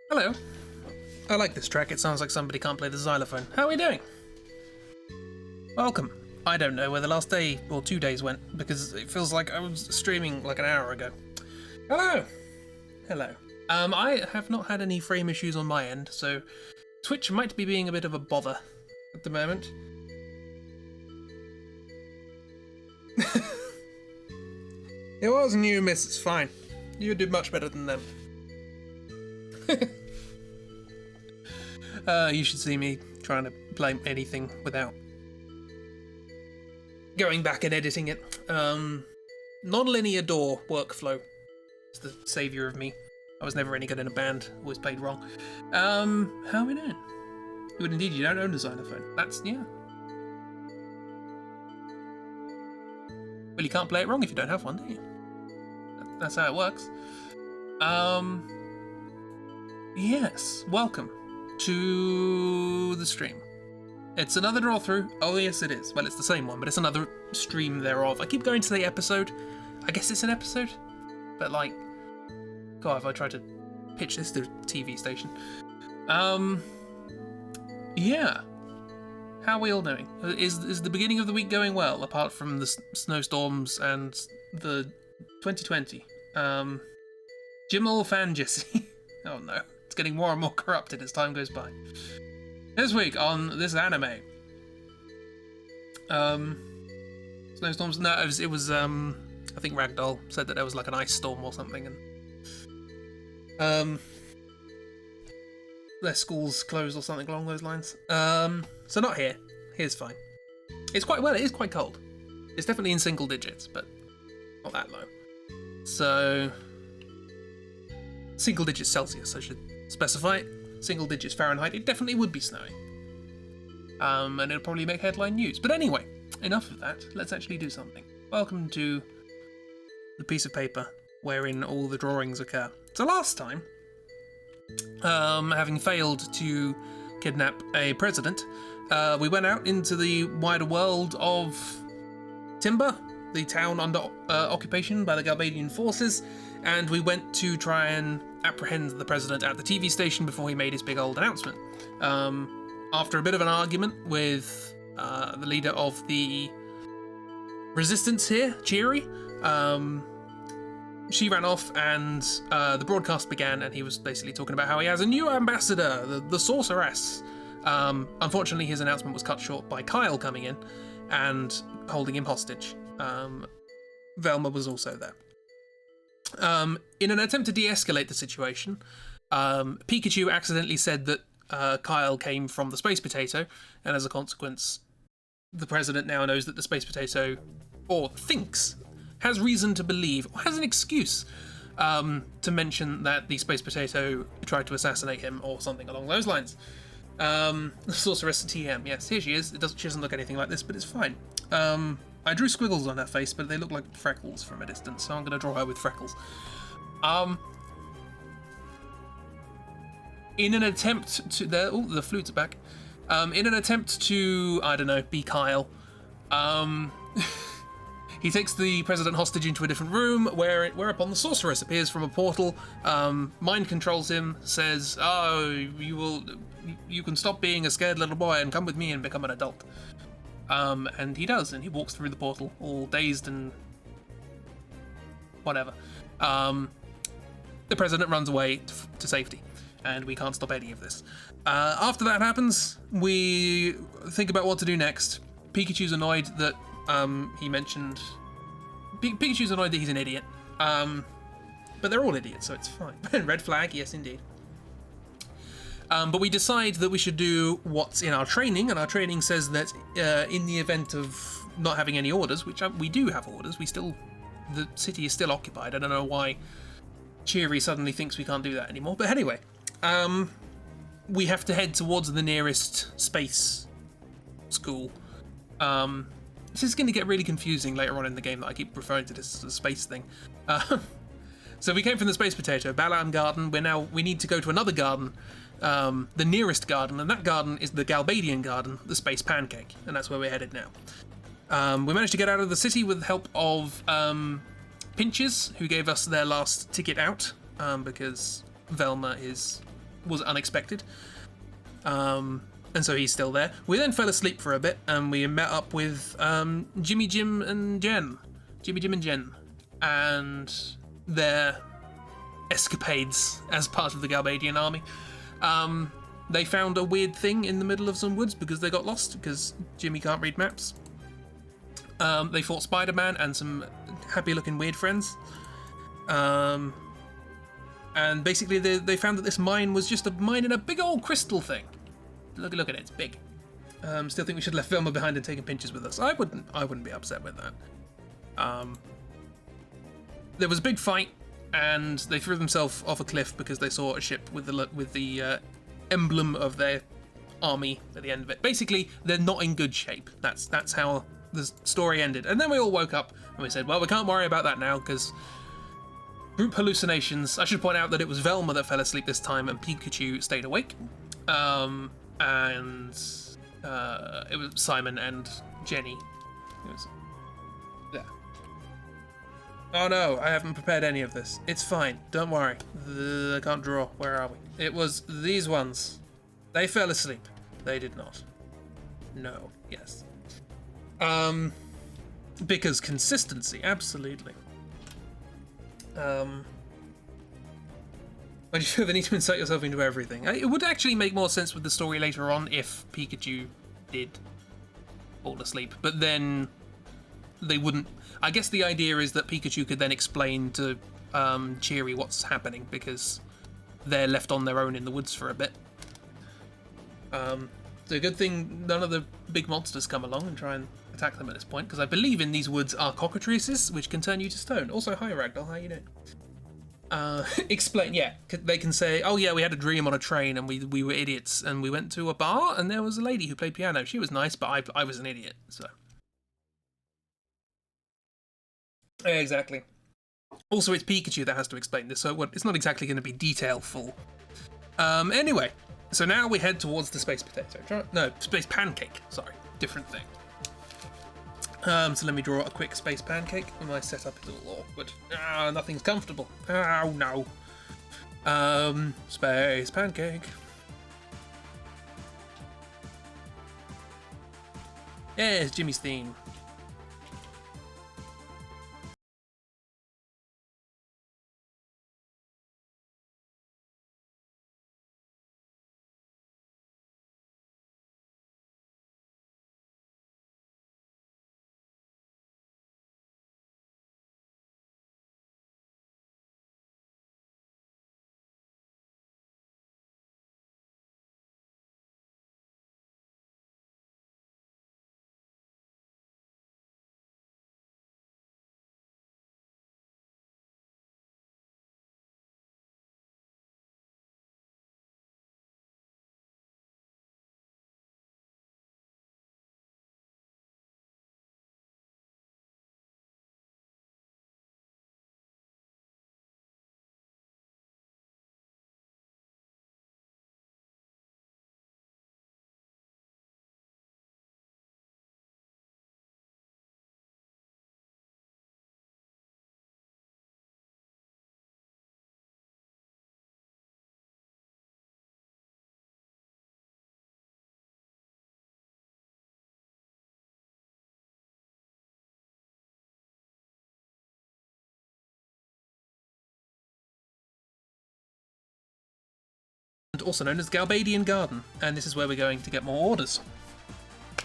Hello. I like this track. It sounds like somebody can't play the xylophone. How are we doing? Welcome. I don't know where the last day or 2 days went because it feels like I was streaming like an hour ago. Hello. Hello. I have not had any frame issues on my end, so Twitch might be being a bit of a bother at the moment. It wasn't you, miss. It's fine. You did much better than them. You should see me trying to play anything without going back and editing it. Non-linear door workflow is the saviour of me. I was never any good in a band. Always played wrong. How are we doing? Good indeed. You don't own a xylophone. That's yeah. Well, you can't play it wrong if you don't have one, do you? That's how it works. Yes. Welcome to the stream. It's another draw through. Oh yes, it is. Well, it's the same one, but it's another stream thereof. I keep going to the episode. I guess it's an episode, but like, God, if I try to pitch this to a TV station. Yeah. How are we all doing? Is the beginning of the week going well, apart from the snowstorms and the 2020? Jimmel Fan Jesse. Oh no. It's getting more and more corrupted as time goes by. This week on this anime. Snowstorms? No, it was I think Ragdoll said that there was like an ice storm or something, and their schools closed or something along those lines. So not here. Here's fine. It is quite cold. It's definitely in single digits, but not that low. So single digits Celsius, I should specify. Single digits Fahrenheit. It definitely would be snowing. And it'll probably make headline news. But anyway, enough of that. Let's actually do something. Welcome to the piece of paper wherein all the drawings occur. So last time, having failed to kidnap a president, we went out into the wider world of Timber, the town under occupation by the Galbadian forces, and we went to try and apprehend the president at the TV station before he made his big old announcement. After a bit of an argument with the leader of the resistance here, Cheery, she ran off and the broadcast began, and he was basically talking about how he has a new ambassador, the sorceress. Unfortunately, his announcement was cut short by Kyle coming in and holding him hostage. Velma was also there. In an attempt to de-escalate the situation, Pikachu accidentally said that Kyle came from the Space Potato, and as a consequence, the president now knows that the Space Potato, or thinks, has reason to believe, or has an excuse to mention that the Space Potato tried to assassinate him, or something along those lines. The Sorceress TM, yes, here she is. She doesn't look anything like this, but it's fine. I drew squiggles on her face, but they look like freckles from a distance, so I'm going to draw her with freckles. In an attempt to... the flutes are back. In an attempt to, I don't know, be Kyle, he takes the president hostage into a different room, whereupon the sorceress appears from a portal, mind controls him, says, "Oh, you can stop being a scared little boy and come with me and become an adult." And he does, and he walks through the portal, all dazed and whatever. The president runs away to safety, and we can't stop any of this. After that happens, we think about what to do next. Pikachu's annoyed that he mentioned... Pikachu's annoyed that he's an idiot. But they're all idiots, so it's fine. Red flag, yes indeed. But we decide that we should do what's in our training, and our training says that in the event of not having any orders, which we do have orders, the city is still occupied. I don't know why Cheery suddenly thinks we can't do that anymore. But anyway, we have to head towards the nearest space school. This is going to get really confusing later on in the game that I keep referring to this as a space thing. So we came from the Space Potato, Balam Garden. We need to go to another garden, the nearest garden, and that garden is the Galbadian Garden, the Space Pancake, and that's where we're headed now. We managed to get out of the city with the help of Pinches, who gave us their last ticket out, because Velma is was unexpected. And so he's still there. We then fell asleep for a bit, and we met up with Jimmy Jim and Jen. Jimmy Jim and Jen. And their escapades as part of the Galbadian army. They found a weird thing in the middle of some woods because they got lost, because Jimmy can't read maps. They fought Spider-Man and some happy-looking weird friends. And basically they found that this mine was just a mine in a big old crystal thing. Look at it, it's big. Still think we should have left Velma behind and taken pictures with us. I wouldn't be upset with that. There was a big fight, and they threw themselves off a cliff because they saw a ship with the emblem of their army at the end of it. Basically, they're not in good shape. That's how the story ended. And then we all woke up and we said, well, we can't worry about that now because group hallucinations. I should point out that it was Velma that fell asleep this time and Pikachu stayed awake. And it was Simon and Jenny. It was there. Oh no, I haven't prepared any of this. It's fine, don't worry. I can't draw. Where are we? It was these ones. They fell asleep. They did not. No. Yes. Because consistency, absolutely. When you feel the need to insert yourself into everything. It would actually make more sense with the story later on if Pikachu did fall asleep, but then they wouldn't. I guess the idea is that Pikachu could then explain to Cheery what's happening because they're left on their own in the woods for a bit. It's a good thing none of the big monsters come along and try and attack them at this point, because I believe in these woods are cockatrices, which can turn you to stone. Also, hi Ragdoll, how you doing? Explain, yeah, they can say, oh yeah, we had a dream on a train and we were idiots and we went to a bar and there was a lady who played piano. She was nice, but I was an idiot, so. Yeah, exactly. Also, it's Pikachu that has to explain this, so it's not exactly going to be detail-full. Anyway, so now we head towards the space potato. No, space pancake, sorry, different thing. So let me draw a quick space pancake. My setup is all awkward. Nothing's comfortable. Oh no. Space pancake. Yeah, it's Jimmy's theme. Also known as Galbadian Garden, and this is where we're going to get more orders.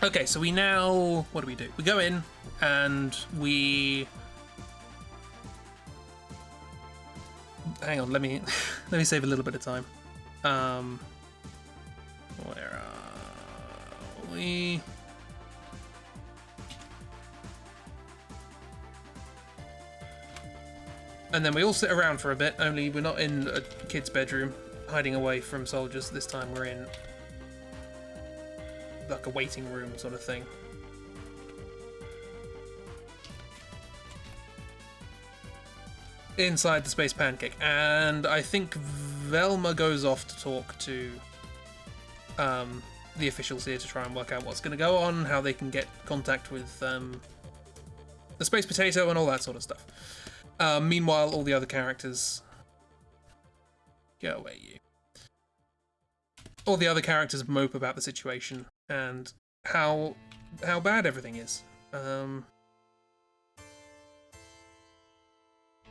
Okay, so we now, what do? We go in and we, hang on, let me save a little bit of time. Where are we? And then we all sit around for a bit, only we're not in a kid's bedroom hiding away from soldiers. This time we're in like a waiting room sort of thing. Inside the space pancake, and I think Velma goes off to talk to the officials here to try and work out what's going to go on, how they can get contact with the space potato and all that sort of stuff. Meanwhile, all the other characters... Go away, you. all the other characters mope about the situation and how bad everything is.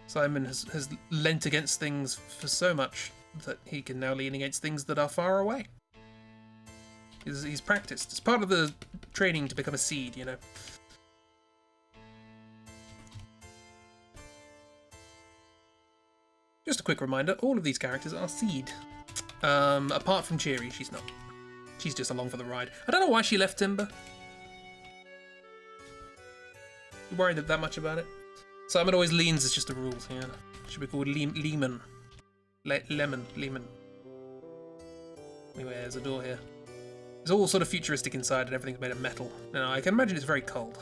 Simon has leant against things for so much that he can now lean against things that are far away. He's practiced. It's part of the training to become a seed, you know. Just a quick reminder, all of these characters are seed. Apart from Cheery, she's not. She's just along for the ride. I don't know why she left Timber. You worried that much about it? Simon always leans, it's just a rule, yeah. Should be called Lehman. Lehman. Anyway, there's a door here. It's all sort of futuristic inside and everything's made of metal. Now, I can imagine it's very cold.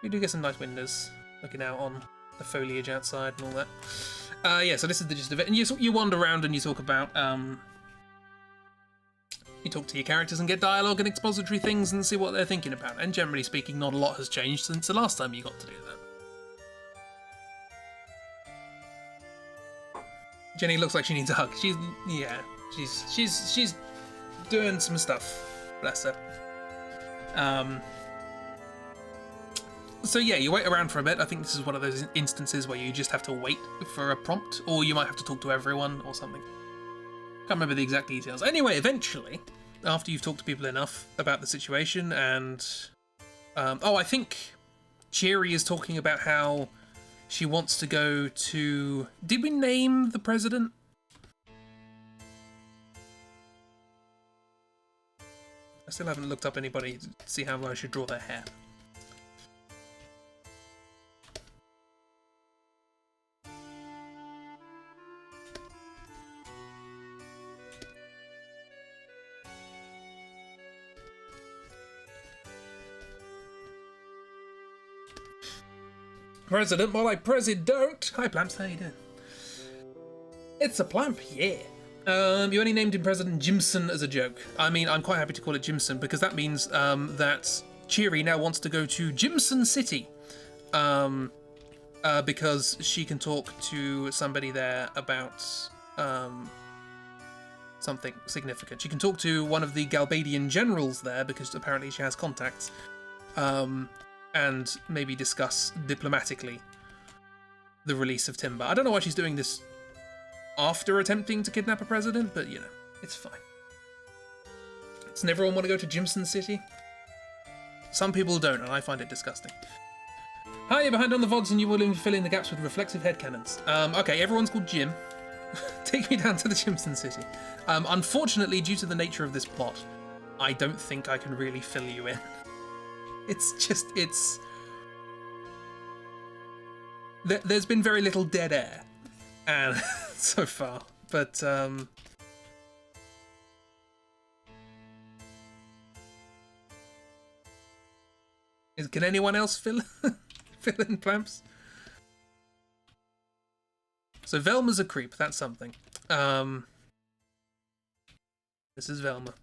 We do get some nice windows looking out on the foliage outside and all that. Yeah, so this is the gist of it. And you wander around and you talk about, you talk to your characters and get dialogue and expository things and see what they're thinking about. And generally speaking, not a lot has changed since the last time you got to do that. Jenny looks like she needs a hug. She's doing some stuff. Bless her. So yeah, you wait around for a bit. I think this is one of those instances where you just have to wait for a prompt, or you might have to talk to everyone or something. Can't remember the exact details. Anyway, eventually, after you've talked to people enough about the situation and... I think Cheery is talking about how she wants to go to... Did we name the president? I still haven't looked up anybody to see how I should draw their hair. President, more like President. Hi, Plamps, how you doing? It's a Plamp, yeah. You only named him President Jimson as a joke. I mean, I'm quite happy to call it Jimson because that means that Cheery now wants to go to Jimson City because she can talk to somebody there about something significant. She can talk to one of the Galbadian generals there because apparently she has contacts. And maybe discuss diplomatically the release of Timber. I don't know why she's doing this after attempting to kidnap a president, but you know, it's fine. Doesn't everyone want to go to Jimson City? Some people don't, and I find it disgusting. Hi, you're behind on the VODs and you're willing to fill in the gaps with reflexive headcanons. Okay, everyone's called Jim. Take me down to the Jimson City. Unfortunately, due to the nature of this plot, I don't think I can really fill you in. There's been very little dead air, and so far, but can anyone else fill in Plamps? So Velma's a creep. That's something. This is Velma.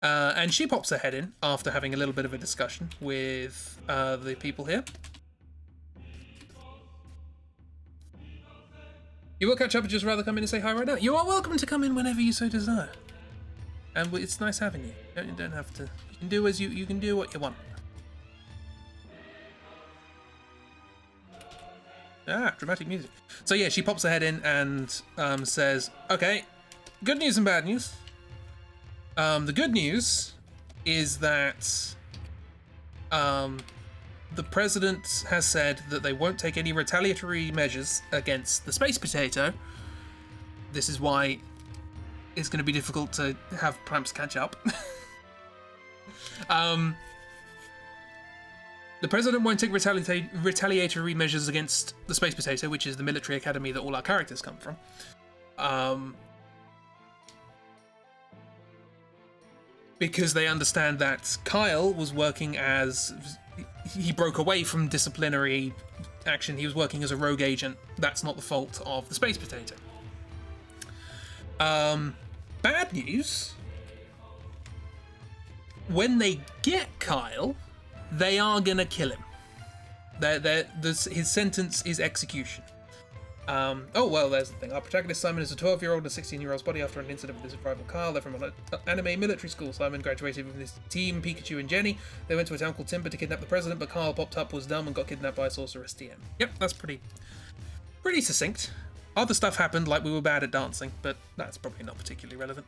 And she pops her head in after having a little bit of a discussion with the people here. You will catch up, but just rather come in and say hi right now. You are welcome to come in whenever you so desire. And it's nice having you. You don't have to. You can do you can do what you want. Ah, dramatic music. So yeah, she pops her head in and says, "Okay, good news and bad news." The good news is that the president has said that they won't take any retaliatory measures against the space potato. This is why it's going to be difficult to have Plamps catch up. The president won't take retaliatory measures against the space potato, which is the military academy that all our characters come from. Because they understand that Kyle was working as... He broke away from disciplinary action. He was working as a rogue agent. That's not the fault of the space potato. Bad news when they get Kyle, they are gonna kill him. His sentence is execution. Oh, well, there's the thing. Our protagonist, Simon, is a 12-year-old in a 16-year-old's body after an incident with his rival Kyle. They're from an anime military school. Simon graduated with his team, Pikachu and Jenny. They went to a town called Timber to kidnap the president, but Kyle popped up, was dumb, and got kidnapped by a sorceress TM. Yep, that's pretty succinct. Other stuff happened, like we were bad at dancing, but that's probably not particularly relevant.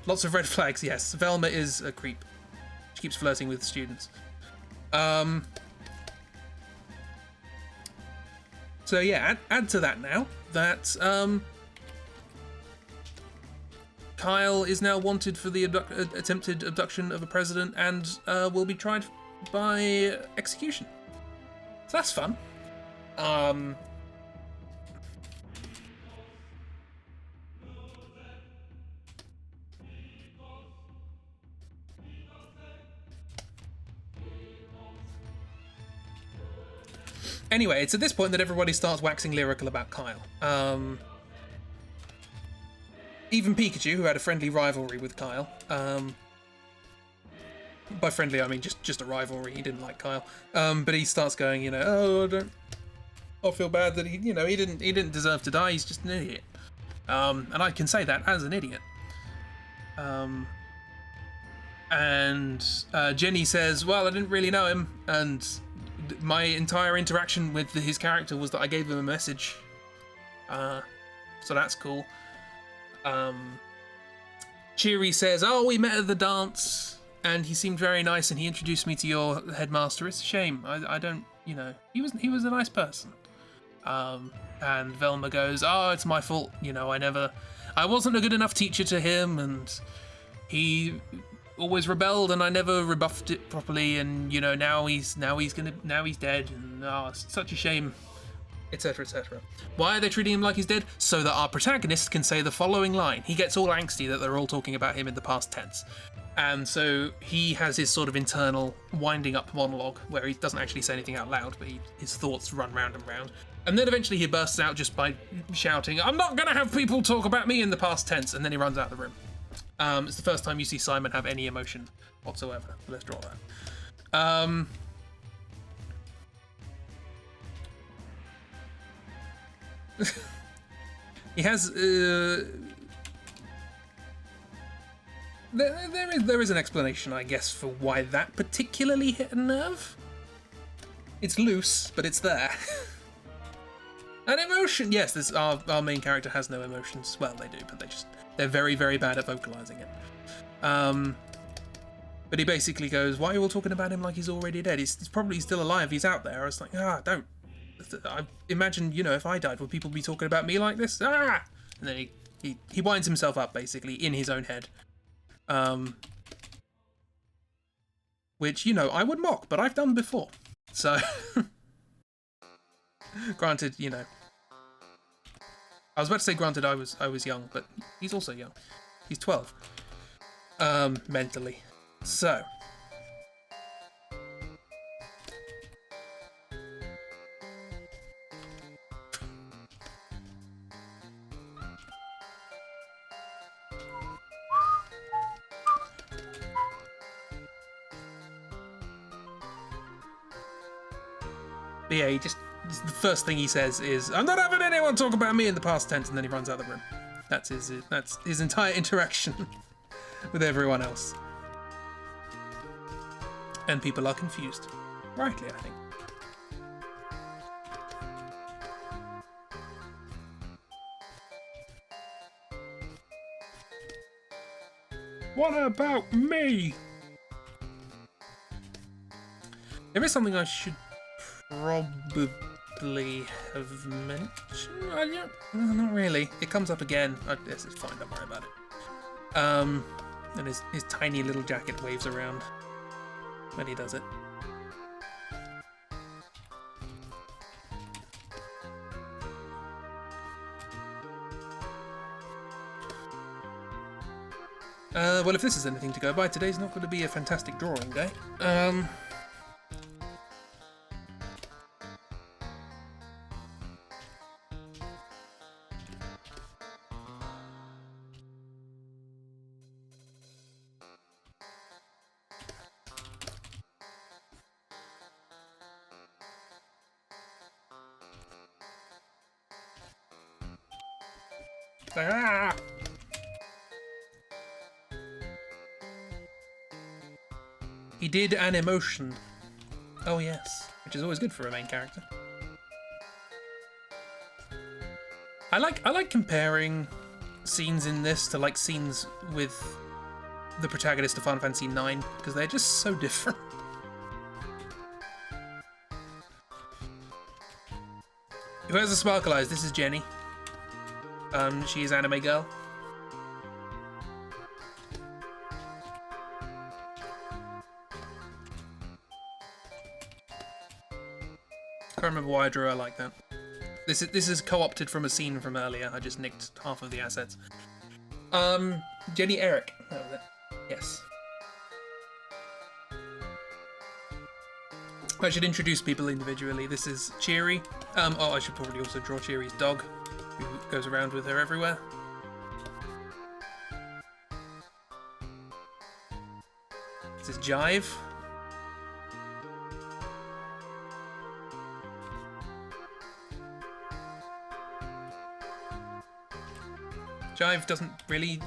Lots of red flags, yes. Velma is a creep. She keeps flirting with students. So yeah, add to that now that Kyle is now wanted for the attempted abduction of a president and will be tried by execution. So that's fun. Anyway, it's at this point that everybody starts waxing lyrical about Kyle. Even Pikachu, who had a friendly rivalry with Kyle. By friendly, I mean just a rivalry. He didn't like Kyle. But he starts going, you know, I feel bad that he didn't deserve to die. He's just an idiot. And I can say that as an idiot. And Jenny says, well, I didn't really know him, and my entire interaction with his character was that I gave him a message. So that's cool. Cheery says, oh, we met at the dance and he seemed very nice and he introduced me to your headmaster. It's a shame. I don't, you know, he was a nice person. And Velma goes, oh, it's my fault. You know, I wasn't a good enough teacher to him, and he always rebelled and I never rebuffed it properly, and you know, now he's dead, and it's such a shame, etc, etc. Why are they treating him like he's dead? So that our protagonist can say the following line. He gets all angsty that they're all talking about him in the past tense, and so he has his sort of internal winding up monologue where he doesn't actually say anything out loud, but his thoughts run round and round, and then eventually he bursts out just by shouting, I'm not gonna have people talk about me in the past tense, and then he runs out of the room. It's the first time you see Simon have any emotion whatsoever. Let's draw that. He has. There is an explanation, I guess, for why that particularly hit a nerve. It's loose, but it's there. An emotion. Yes, our main character has no emotions. Well, they do, but they're very, very bad at vocalizing it. But he basically goes, why are you all talking about him like he's already dead? He's probably still alive. He's out there. I was like, don't. I imagine, you know, if I died, would people be talking about me like this? And then he winds himself up, basically, in his own head. Which, you know, I would mock, but I've done before. So, granted, you know. I was about to say granted I was young, but he's also young. He's 12. Mentally. So. But yeah, the first thing he says is, I'm not having anyone talk about me in the past tense, and then he runs out of the room. That's his entire interaction with everyone else. And people are confused. Rightly, I think. What about me? There is something I should probably have mentioned. Not really. It comes up again. This is fine. Don't worry about it. And his tiny little jacket waves around when he does it. Well, if this is anything to go by, today's not going to be a fantastic drawing day. Ah! He did an emotion. Oh yes, which is always good for a main character. I like comparing scenes in this to like scenes with the protagonist of Final Fantasy IX because they're just so different. Who has the sparkle eyes? This is Jenny. She is anime girl. Can't remember why I drew her like that. This is co-opted from a scene from earlier. I just nicked half of the assets. Jenny Eric. That was it. Yes. I should introduce people individually. This is Cheery. Oh, I should probably also draw Cheery's dog, who goes around with her everywhere. This is Jive. Jive doesn't really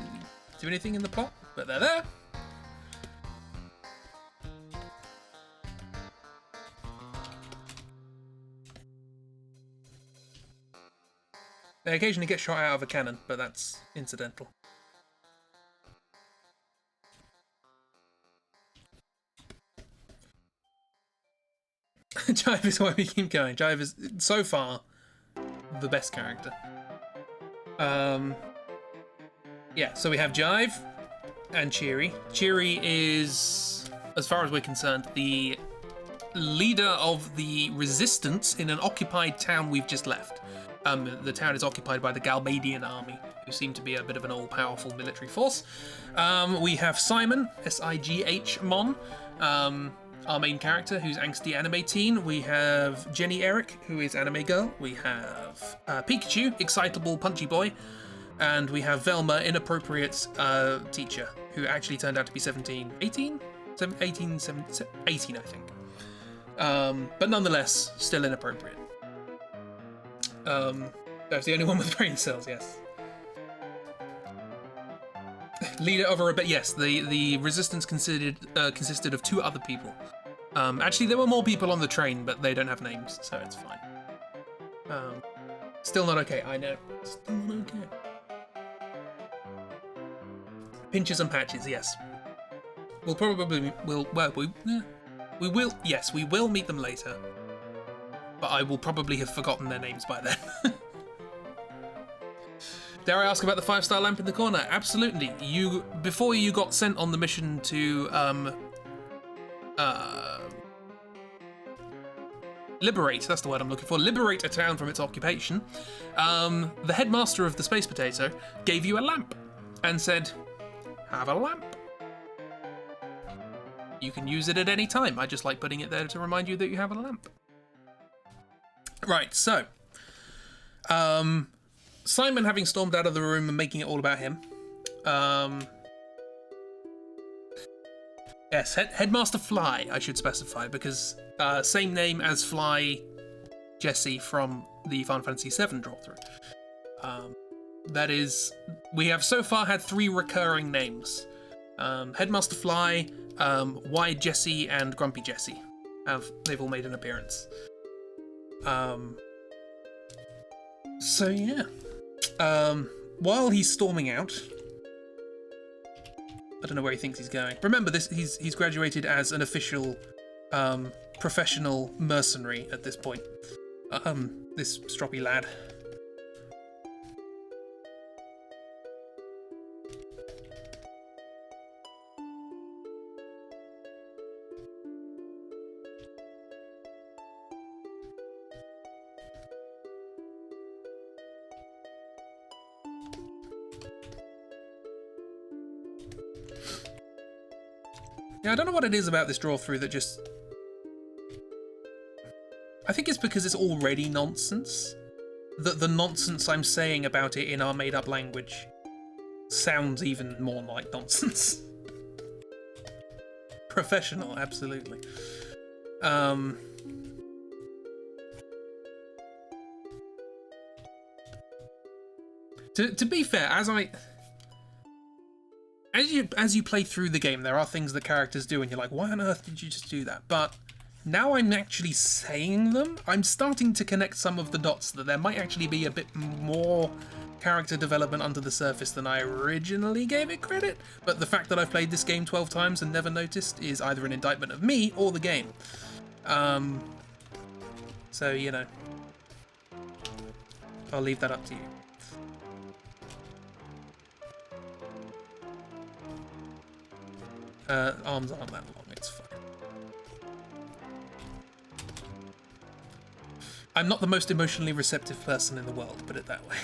do anything in the plot, but they're there. They occasionally get shot out of a cannon, but that's incidental. Jive is why we keep going. Jive is, so far, the best character. Yeah, so we have Jive and Cheery. Cheery is, as far as we're concerned, the leader of the resistance in an occupied town we've just left. The town is occupied by the Galbadian army, who seem to be a bit of an all-powerful military force. We have Simon, S-I-G-H Mon, our main character, who's angsty anime teen. We have Jenny Eric, who is anime girl. We have Pikachu, excitable punchy boy. And we have Velma, inappropriate teacher, who actually turned out to be 17, 18? 18, 18, I think. But nonetheless, still inappropriate. That's the only one with brain cells, yes. Leader of a yes, the resistance consisted of 2 other people. Actually, there were more people on the train, but they don't have names, so it's fine. Still not okay, I know. Still not okay. Pinches and patches, yes. We'll probably we will, yes, we will meet them later. But I will probably have forgotten their names by then. Dare I ask about the 5-star lamp in the corner? Absolutely. Before you got sent on the mission to liberate, that's the word I'm looking for, liberate a town from its occupation, the headmaster of the Space Potato gave you a lamp and said, have a lamp. You can use it at any time. I just like putting it there to remind you that you have a lamp. Right, so Simon having stormed out of the room and making it all about him. Yes, Headmaster Fly, I should specify, because same name as Fly Jesse from the Final Fantasy VII Drawthrough. That is, we have so far had 3 recurring names. Headmaster Fly, Wide Jesse, and Grumpy Jesse. They've all made an appearance. So yeah. While he's storming out, I don't know where he thinks he's going. Remember, he's graduated as an official, professional mercenary at this point. This stroppy lad. Yeah, I don't know what it is about this draw-through that just... I think it's because it's already nonsense. That the nonsense I'm saying about it in our made-up language sounds even more like nonsense. Professional, absolutely. To be fair, as you play through the game, there are things that characters do, and you're like, why on earth did you just do that? But now I'm actually saying them, I'm starting to connect some of the dots that there might actually be a bit more character development under the surface than I originally gave it credit. But the fact that I've played this game 12 times and never noticed is either an indictment of me or the game. So, you know, I'll leave that up to you. Arms aren't that long, it's fine. I'm not the most emotionally receptive person in the world, put it that way.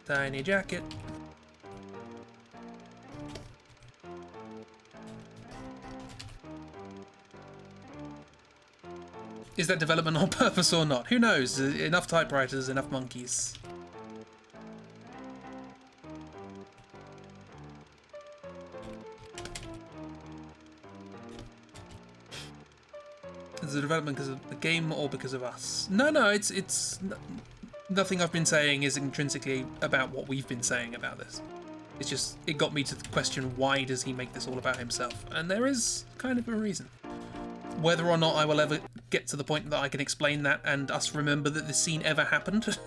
Tiny jacket. Is that development on purpose or not? Who knows? Enough typewriters, enough monkeys. Is it development because of the game or because of us? No, it's nothing I've been saying is intrinsically about what we've been saying about this. It's just, it got me to question, why does he make this all about himself? And there is kind of a reason. Whether or not I will ever get to the point that I can explain that and us remember that this scene ever happened,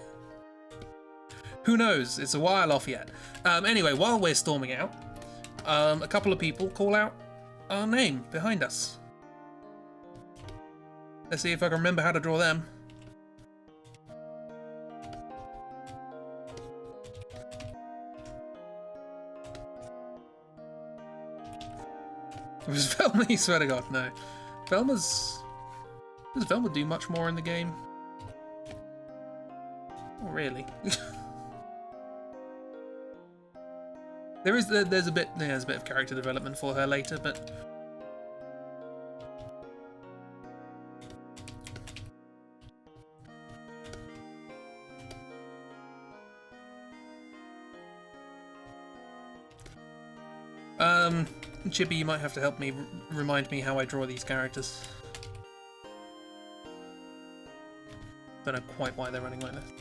who knows? It's a while off yet. Anyway, while we're storming out, a couple of people call out our name behind us. Let's see if I can remember how to draw them. It was Velma, you swear to God, no. Does Velma do much more in the game? Not really. there's a bit of character development for her later, but Chippy, you might have to help me remind me how I draw these characters. Don't know quite why they're running like this.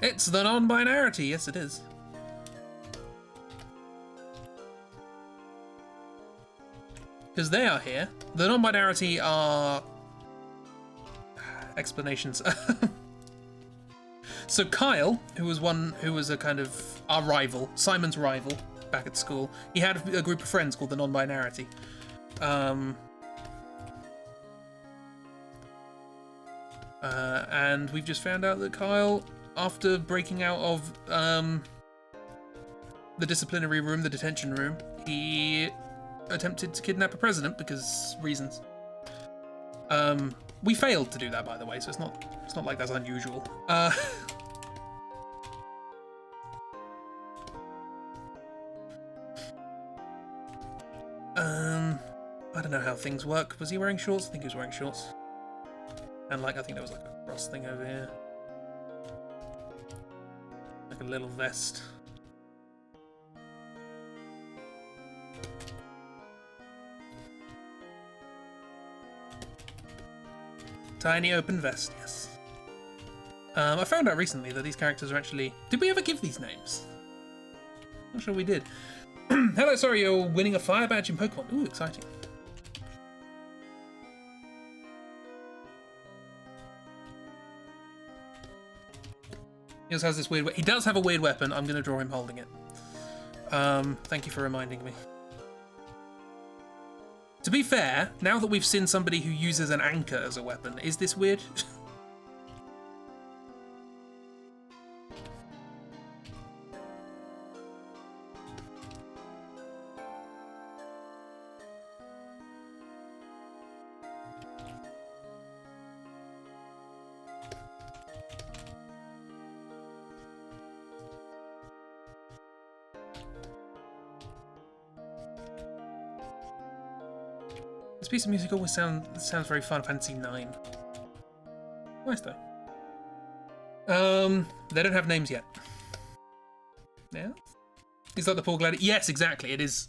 It's the non-binarity, yes it is. Because they are here. The non-binarity are explanations. So Kyle, who was a kind of our rival, Simon's rival back at school, he had a group of friends called the non-binarity. And we've just found out that Kyle, after breaking out of the disciplinary room, the detention room, he attempted to kidnap a president because reasons. We failed to do that, by the way, so it's not like that's unusual. I don't know how things work. Was he wearing shorts? I think he was wearing shorts. And I think there was like a cross thing over here. Like a little vest. Tiny open vest, yes. I found out recently that these characters are actually... Did we ever give these names? Not sure we did. Hello, sorry, you're winning a fire badge in Pokemon. Ooh, exciting. He also has this weird... He does have a weird weapon. I'm going to draw him holding it. Thank you for reminding me. To be fair, now that we've seen somebody who uses an anchor as a weapon, is this weird? This piece of music always sounds very Final Fantasy IX. Nice though. They don't have names yet. Yeah? Is that the poor gladiator? Yes, exactly. It is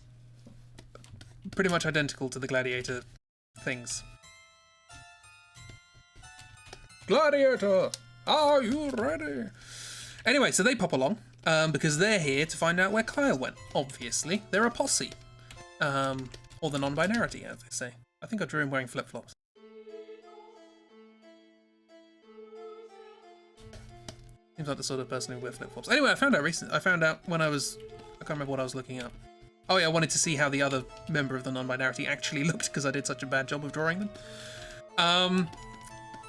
pretty much identical to the gladiator things. Gladiator, are you ready? Anyway, so they pop along because they're here to find out where Kyle went. Obviously, they're a posse, or the non-binarity, as they say. I think I drew him wearing flip-flops. Seems like the sort of person who wears flip-flops. Anyway, I found out when I can't remember what I was looking at. Oh yeah, I wanted to see how the other member of the non-binarity actually looked because I did such a bad job of drawing them.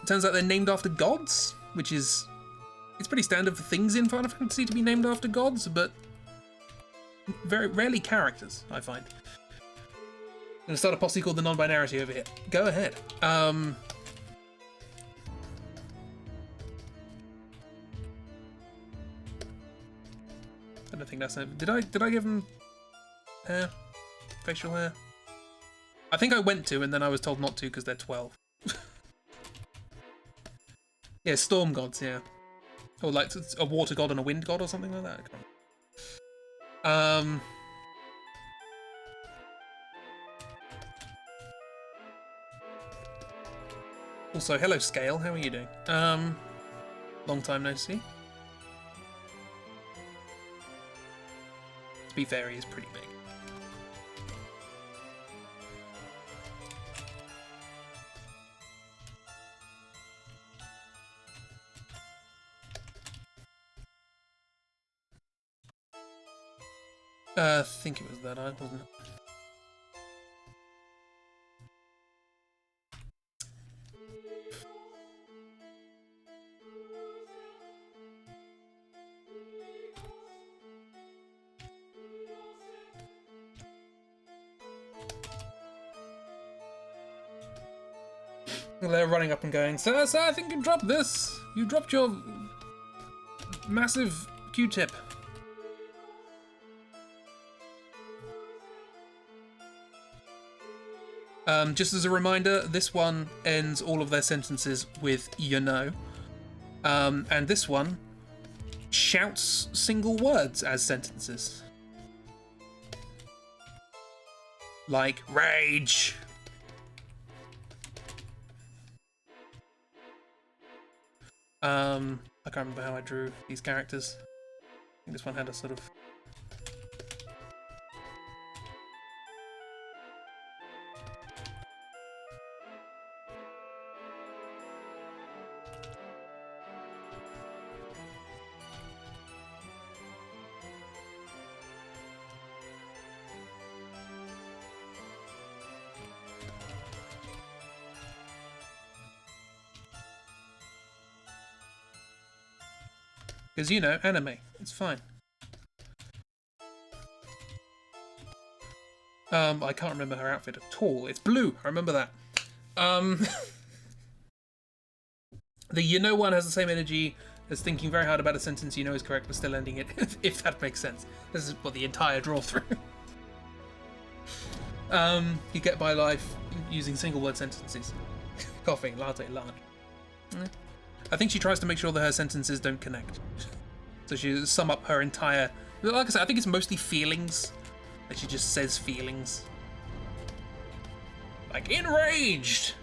Turns out they're named after gods, which is... It's pretty standard for things in Final Fantasy to be named after gods, but very rarely characters, I find. I'm gonna start a posse called the non-binarity over here. Go ahead. I don't think that's it. Did I give him hair? Facial hair? I think I went to, and then I was told not to because they're 12. Yeah, storm gods, yeah. Or like a water god and a wind god or something like that. Also, hello Scale, how are you doing? Long time no see. To be fair, he is pretty big. I think it was that eye, wasn't it? They're running up and going, sir, I think you dropped this. You dropped your massive Q-tip. Just as a reminder, this one ends all of their sentences with you know. And this one shouts single words as sentences. Like rage. I can't remember how I drew these characters. I think this one had a sort of... Because, you know, anime. It's fine. I can't remember her outfit at all. It's blue. I remember that. The you know one has the same energy as thinking very hard about a sentence you know is correct but still ending it, if that makes sense. This is what the entire draw through. You get by life using single word sentences. Coughing, latte, large. I think she tries to make sure that her sentences don't connect. So she sum up her entire... Like I said, I think it's mostly feelings. Like she just says feelings. Like, enraged!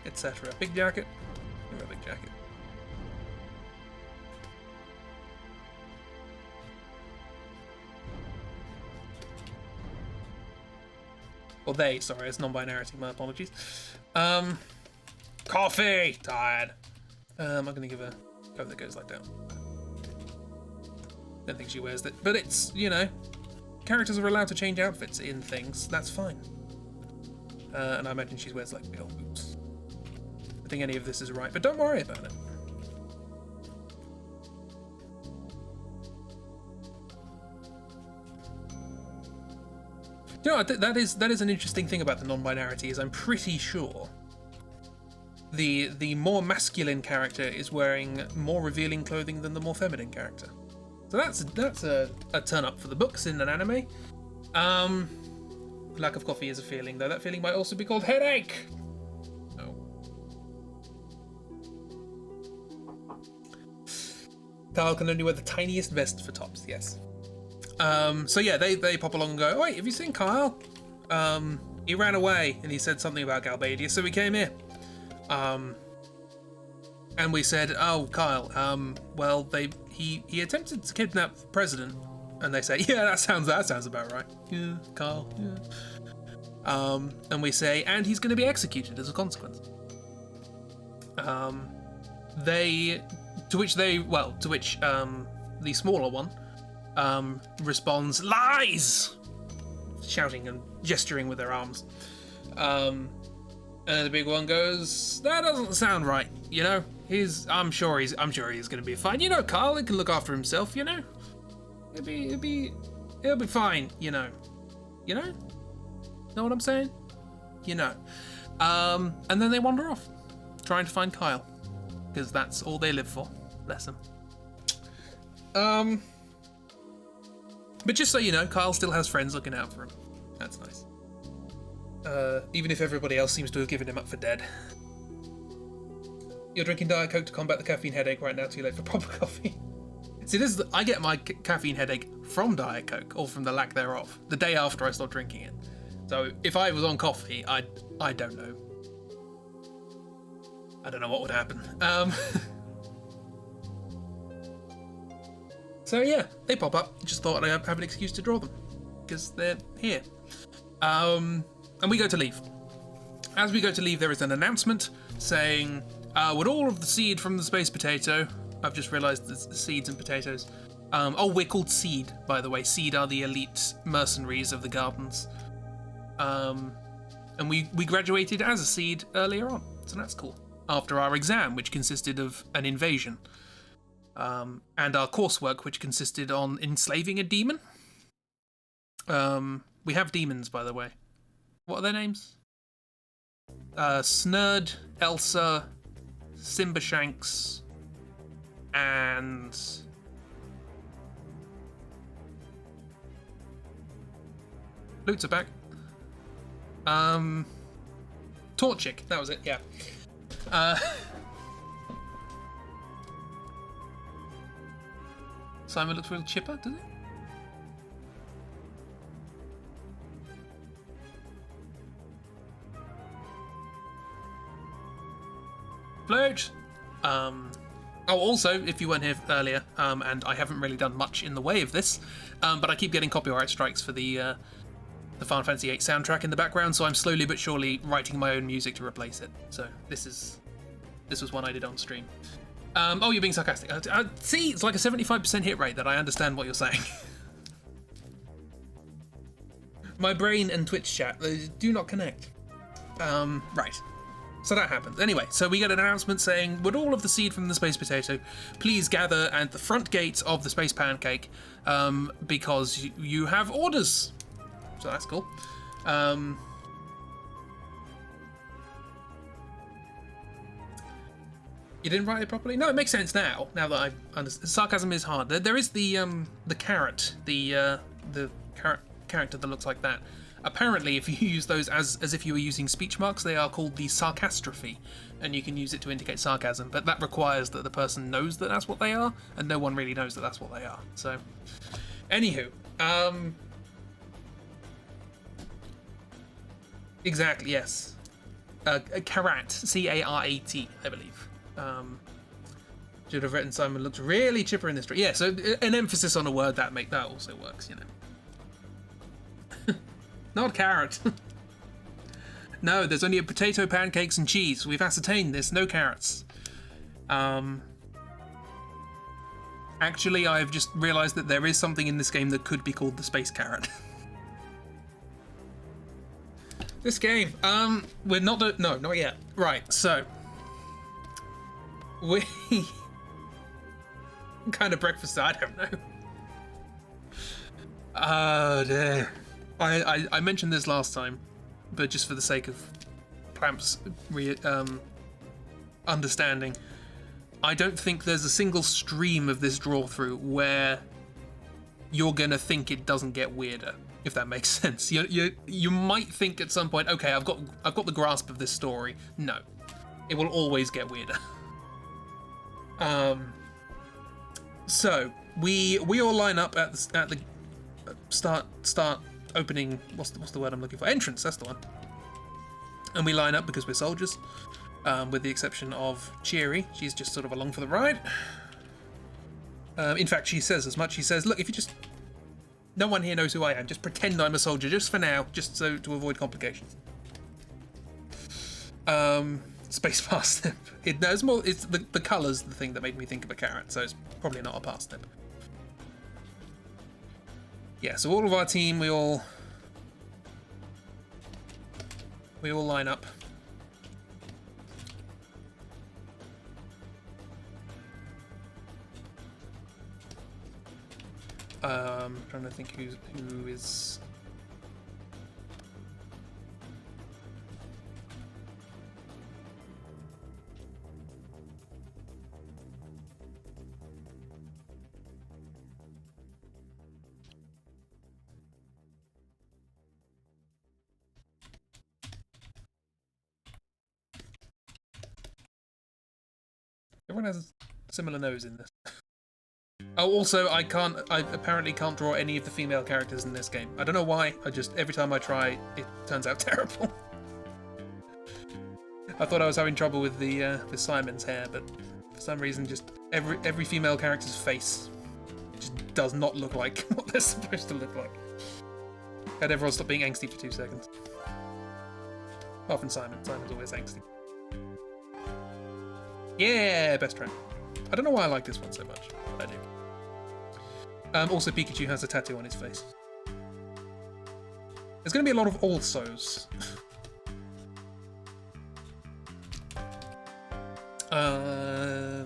Etc. Big jacket? Give me a big jacket. Or they, sorry, it's non-binarity, my apologies. Coffee! Tired. I'm gonna give a coat that goes like that. Don't think she wears that, but it's, you know, characters are allowed to change outfits in things. That's fine. And I imagine she wears like big old boots. I think any of this is right, but don't worry about it. You know, that is an interesting thing about the non-binarity. Is I'm pretty sure the more masculine character is wearing more revealing clothing than the more feminine character. So that's a turn up for the books in an anime. Lack of coffee is a feeling, though that feeling might also be called headache. Oh. Kyle can only wear the tiniest vest for tops, yes. So yeah, they pop along and go, wait, have you seen Kyle? He ran away and he said something about Galbadia, so we came here. And we said, oh, Kyle, well, he attempted to kidnap the president. And they say, yeah, that sounds about right. Yeah, Kyle, yeah. And we say, and he's going to be executed as a consequence. To which the smaller one responds, lies, shouting and gesturing with their arms. And the big one goes, that doesn't sound right, you know. I'm sure he's gonna be fine. You know, Kyle, he can look after himself, you know. He'll be fine, you know. You know? Know what I'm saying? You know. And then they wander off, trying to find Kyle. Because that's all they live for. Bless them. But just so you know, Kyle still has friends looking out for him. That's nice. Even if everybody else seems to have given him up for dead. You're drinking Diet Coke to combat the caffeine headache right now, too late for proper coffee. See, I get my caffeine headache from Diet Coke, or from the lack thereof, the day after I stopped drinking it. So if I was on coffee, I don't know. I don't know what would happen. So yeah, they pop up. Just thought I'd have an excuse to draw them, because they're here. And we go to leave. As we go to leave, there is an announcement saying, would all of the seed from the space potato... I've just realised there's seeds and potatoes. We're called Seed, by the way. Seed are the elite mercenaries of the gardens. And we graduated as a Seed earlier on, so that's cool. After our exam, which consisted of an invasion. And our coursework, which consisted on enslaving a demon. We have demons, by the way. What are their names? Snurd, Elsa, Simbashanks, and... Loots are back. Torchic, that was it, yeah. Simon looks real chipper, does it? Float! Also, if you weren't here earlier, and I haven't really done much in the way of this, but I keep getting copyright strikes for the Final Fantasy VIII soundtrack in the background, so I'm slowly but surely writing my own music to replace it. So this was one I did on stream. You're being sarcastic. See, it's like a 75% hit rate that I understand what you're saying. My brain and Twitch chat, they do not connect. Right. So that happens. Anyway, so we get an announcement saying, would all of the seed from the space potato please gather at the front gate of the space pancake, because you have orders. So that's cool. You didn't write it properly? No, it makes sense now. Now that I've understood. Sarcasm is hard. There is the carrot, the character that looks like that. Apparently, if you use those as if you were using speech marks, they are called the sarcastrophe, and you can use it to indicate sarcasm. But that requires that the person knows that that's what they are, and no one really knows that that's what they are. So, anywho, exactly, yes, Carat, C-A-R-A-T, I believe. Should have written Simon looks really chipper in this. Yeah, so an emphasis on a word that also works, you know. Not carrot. No, there's only a potato, pancakes, and cheese. We've ascertained this. No carrots. Actually, I've just realised that there is something in this game that could be called the space carrot. This game. We're not. No, not yet. Right. So we kind of breakfast. I don't know. Oh dear. I mentioned this last time, but just for the sake of Clamp's understanding, I don't think there's a single stream of this draw through where you're gonna think it doesn't get weirder, if that makes sense. You might think at some point, okay, I've got the grasp of this story. No, it will always get weirder. So we all line up at the start opening. What's the word I'm looking for? Entrance. That's the one. And we line up because we're soldiers, with the exception of Cheery. She's just sort of along for the ride. In fact, she says as much. She says, "Look, if you just, no one here knows who I am. Just pretend I'm a soldier, just for now, just so to avoid complications." Space parsnip. It's the colours the thing that made me think of a carrot, so it's probably not a parsnip. Yeah, so all of our team, we all line up. Trying to think who is. Everyone has a similar nose in this. Oh, also, I apparently can't draw any of the female characters in this game. I don't know why. Every time I try, it turns out terrible. I thought I was having trouble with with Simon's hair, but for some reason, just every female character's face just does not look like what they're supposed to look like. Had everyone stop being angsty for 2 seconds. Apart from Simon. Simon's always angsty. Yeah, best friend. I don't know why I like this one so much, but I do. Also, Pikachu has a tattoo on his face. There's going to be a lot of alsos.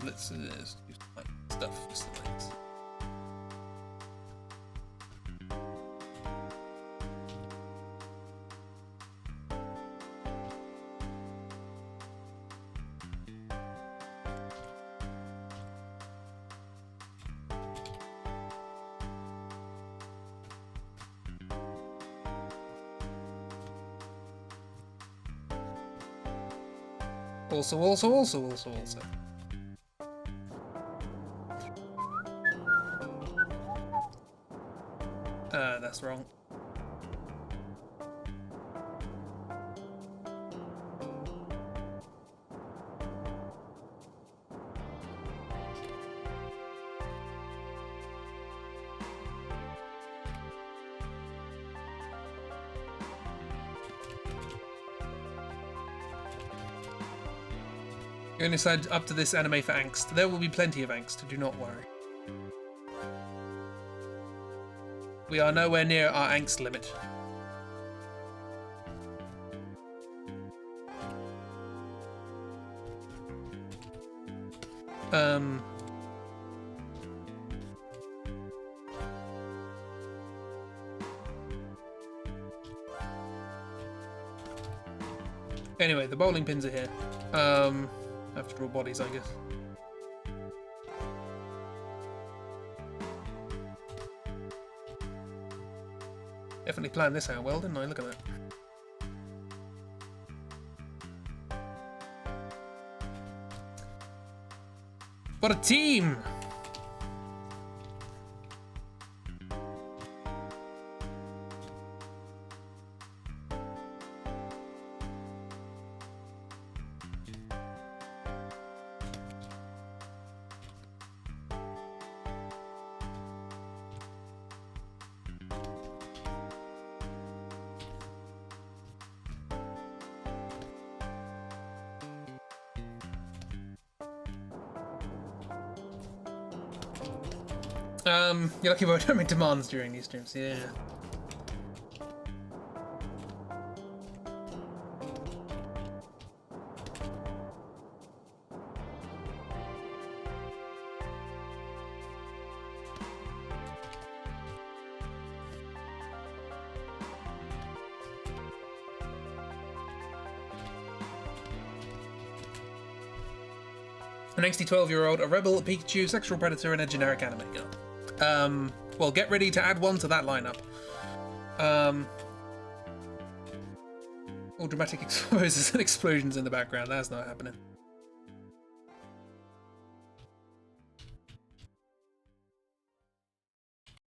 Let's do some stuff. Just the things. Also. That's wrong. You only signed up to this anime for angst. There will be plenty of angst, do not worry. We are nowhere near our angst limit. Anyway, the bowling pins are here. I have to draw bodies, I guess. Definitely planned this out well, didn't I? Look at that. What a team! You're lucky if I don't make demands during these streams, yeah. An angsty 12-year-old, a rebel, a Pikachu, sexual predator, and a generic anime girl. Well, get ready to add one to that lineup. All dramatic explosions and explosions in the background. That's not happening.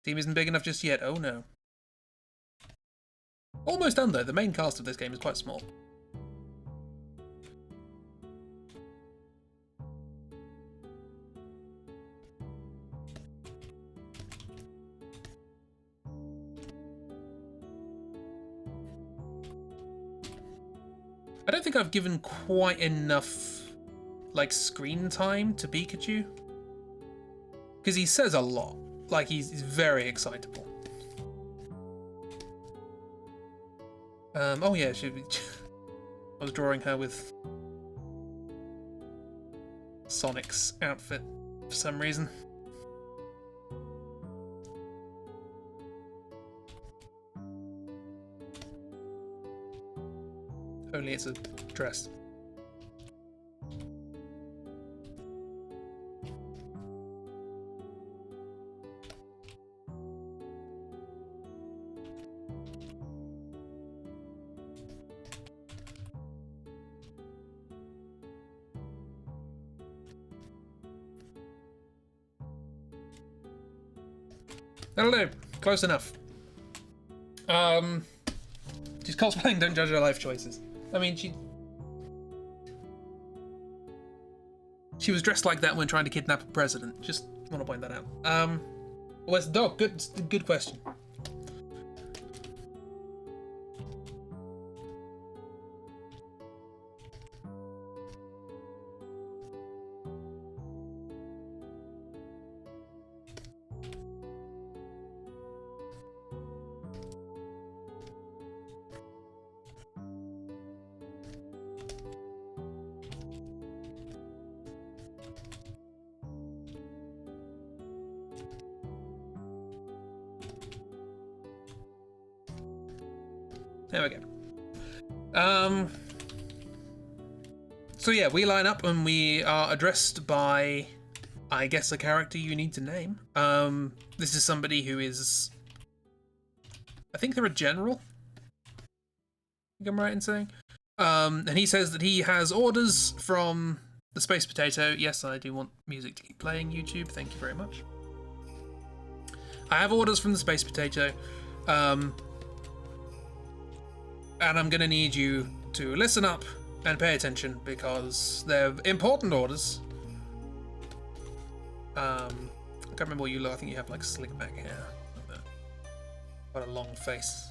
Team isn't big enough just yet. Oh no. Almost done though. The main cast of this game is quite small. I don't think I've given quite enough, like, screen time to Pikachu. Because he says a lot. Like, he's very excitable. Oh yeah, I was drawing her with Sonic's outfit for some reason. Only it's a dress. That'll do. Close enough. She's cosplaying, don't judge her life choices. I mean, she was dressed like that when trying to kidnap a president. Just want to point that out. Where's the dog? Good question. There we go. So yeah, we line up and we are addressed by, I guess, a character you need to name. This is somebody who is, I think they're a general. I think I'm right in saying. And he says that he has orders from the Space Potato. Yes, I do want music to keep playing, YouTube. Thank you very much. I have orders from the Space Potato. And I'm gonna need you to listen up and pay attention because they're important orders. I can't remember what you look. I think you have like slick back hair. Quite a long face.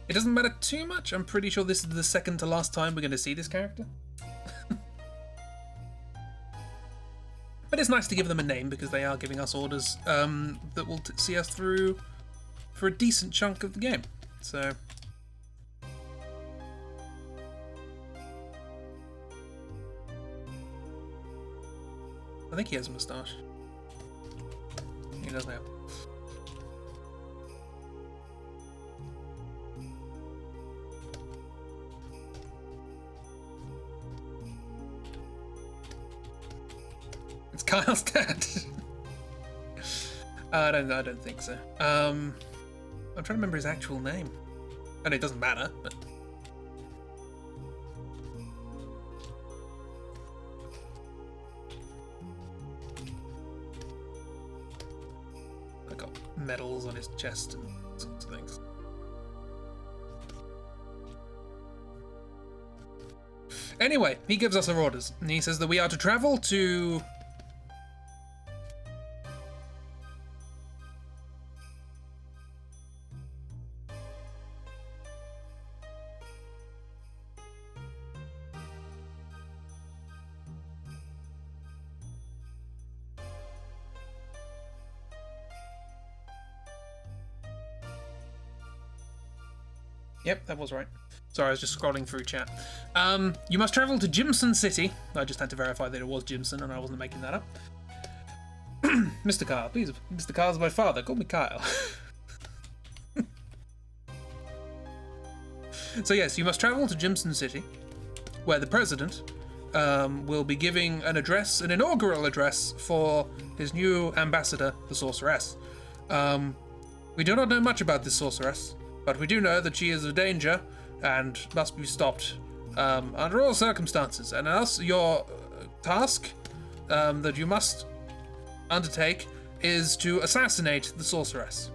It doesn't matter too much. I'm pretty sure this is the second to last time we're going to see this character. But it's nice to give them a name because they are giving us orders that will see us through for a decent chunk of the game. So I think he has a moustache. He does now. It's Kyle's dad. I don't think so. I'm trying to remember his actual name. And it doesn't matter, but I got medals on his chest and sorts of things. Anyway, he gives us our orders, and he says that we are to travel to Yep, that was right. Sorry, I was just scrolling through chat. You must travel to Jimson City. I just had to verify that it was Jimson and I wasn't making that up. Mr. Kyle, please. Mr. Kyle's my father. Call me Kyle. So yes, you must travel to Jimson City, where the president will be giving an address, an inaugural address for his new ambassador, the sorceress. We do not know much about this sorceress, but we do know that she is a danger and must be stopped under all circumstances. And thus, your task that you must undertake is to assassinate the sorceress.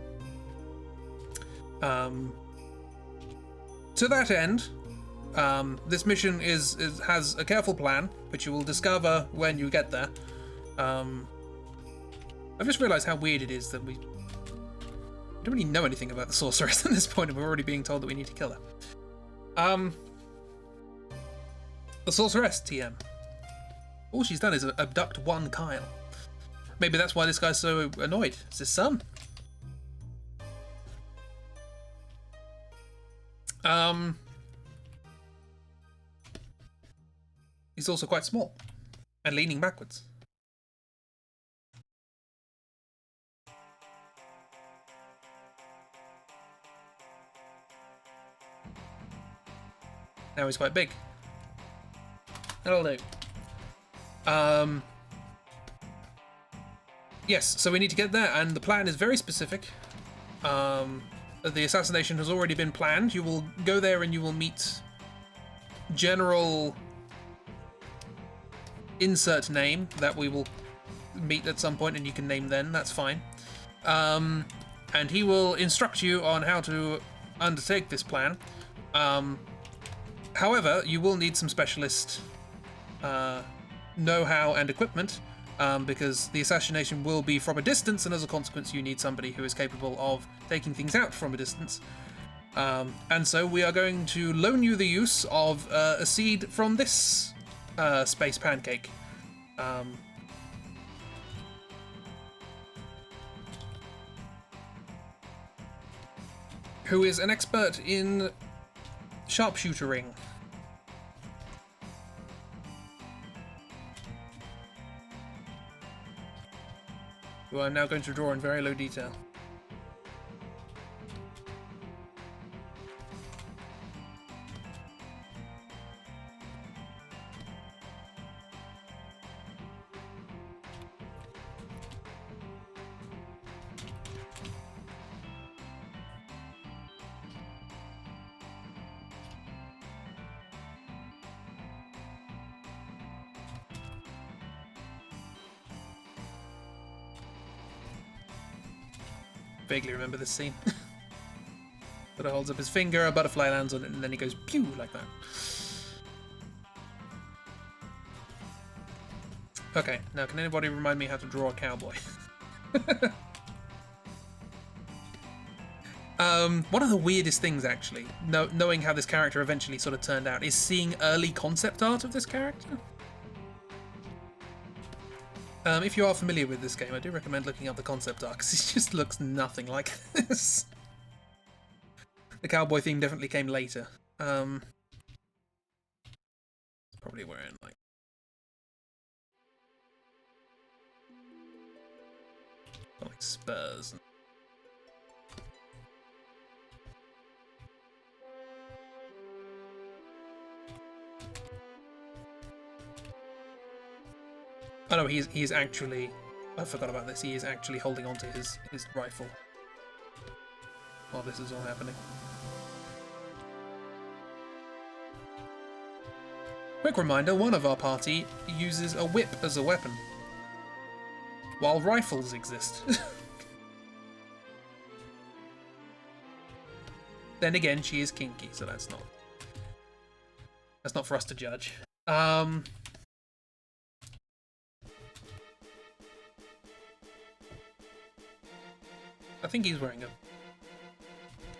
To that end, this mission has a careful plan, which you will discover when you get there. I've just realised how weird it is that we don't really know anything about the sorceress at this point, and we're already being told that we need to kill her. The sorceress, TM. All she's done is abduct one Kyle. Maybe that's why this guy's so annoyed. It's his son. He's also quite small and leaning backwards. Now he's quite big. That'll do. Yes, so we need to get there, and the plan is very specific. The assassination has already been planned. You will go there and you will meet General insert name that we will meet at some point, and you can name then, that's fine. And he will instruct you on how to undertake this plan. However, you will need some specialist know-how and equipment, because the assassination will be from a distance, and as a consequence you need somebody who is capable of taking things out from a distance. And so we are going to loan you the use of a seed from this space pancake. Who is an expert in sharpshootering. Who I'm now going to draw in very low detail. Vaguely remember this scene. But holds up his finger, a butterfly lands on it, and then he goes pew like that. Okay, now can anybody remind me how to draw a cowboy? One of the weirdest things, actually, knowing how this character eventually sort of turned out, is seeing early concept art of this character. If you are familiar with this game, I do recommend looking up the concept art, because it just looks nothing like this. The cowboy theme definitely came later. It's probably wearing, like... like spurs. Oh no, he's actually... I forgot about this. He is actually holding onto his rifle while this is all happening. Quick reminder, one of our party uses a whip as a weapon, while rifles exist. Then again, she is kinky, so that's not for us to judge. I think he's wearing a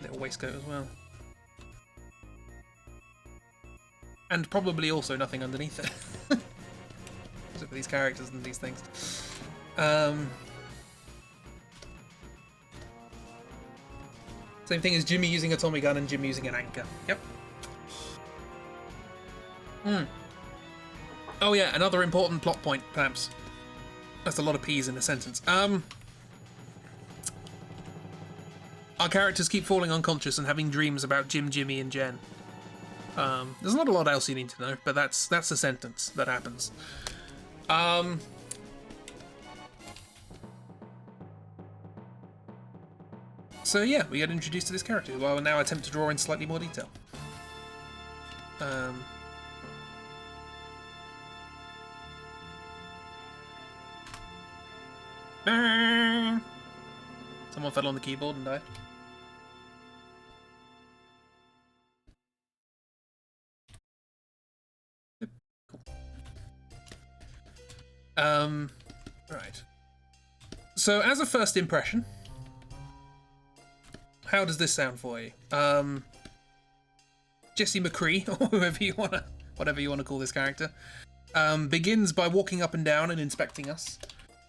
little waistcoat as well. And probably also nothing underneath it. Except for these characters and these things. Same thing as Jimmy using a Tommy gun and Jimmy using an anchor. Yep. Oh yeah, another important plot point, perhaps. That's a lot of P's in a sentence. Our characters keep falling unconscious and having dreams about Jim, Jimmy, and Jen. There's not a lot else you need to know, but that's a sentence that happens. So yeah, we get introduced to this character, who I will now attempt to draw in slightly more detail. Someone fell on the keyboard and died. Cool. Right. So as a first impression, how does this sound for you? Jesse McCree, or whatever you wanna call this character, begins by walking up and down and inspecting us,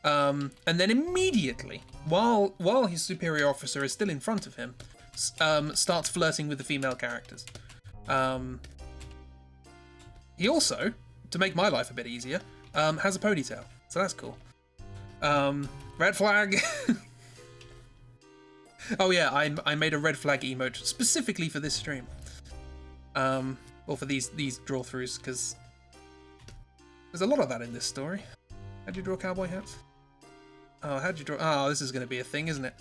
and then immediately, while his superior officer is still in front of him, starts flirting with the female characters. He also, to make my life a bit easier, has a ponytail, so that's cool. Red flag. Oh yeah, I made a red flag emote specifically for this stream. Or for these draw-throughs, because there's a lot of that in this story. How'd you draw cowboy hats? Oh, how'd you draw? Oh, this is going to be a thing, isn't it?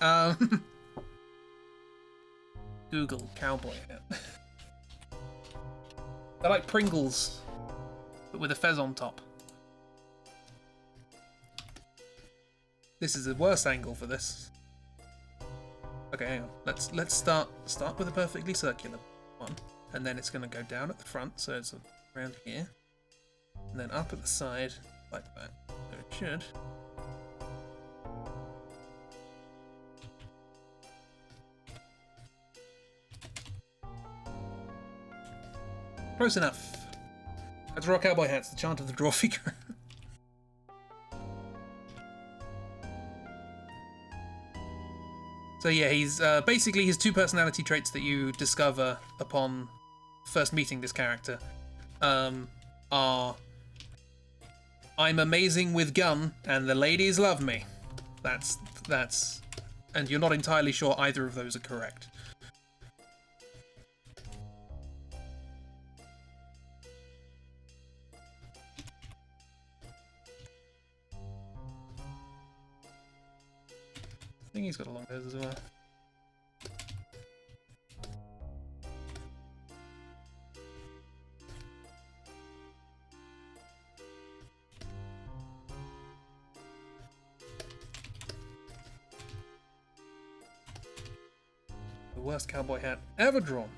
Google cowboy hat. They're like Pringles, but with a fez on top. This is the worst angle for this. Okay, hang on. Let's start with a perfectly circular one, and then it's going to go down at the front, so it's around here, and then up at the side like that. So it should. Close enough. Let's draw cowboy hats. The chant of the draw figure. So yeah, he's basically his two personality traits that you discover upon first meeting this character are I'm amazing with gun and the ladies love me. That's and you're not entirely sure either of those are correct. I think he's got a long nose as well. The worst cowboy hat ever drawn.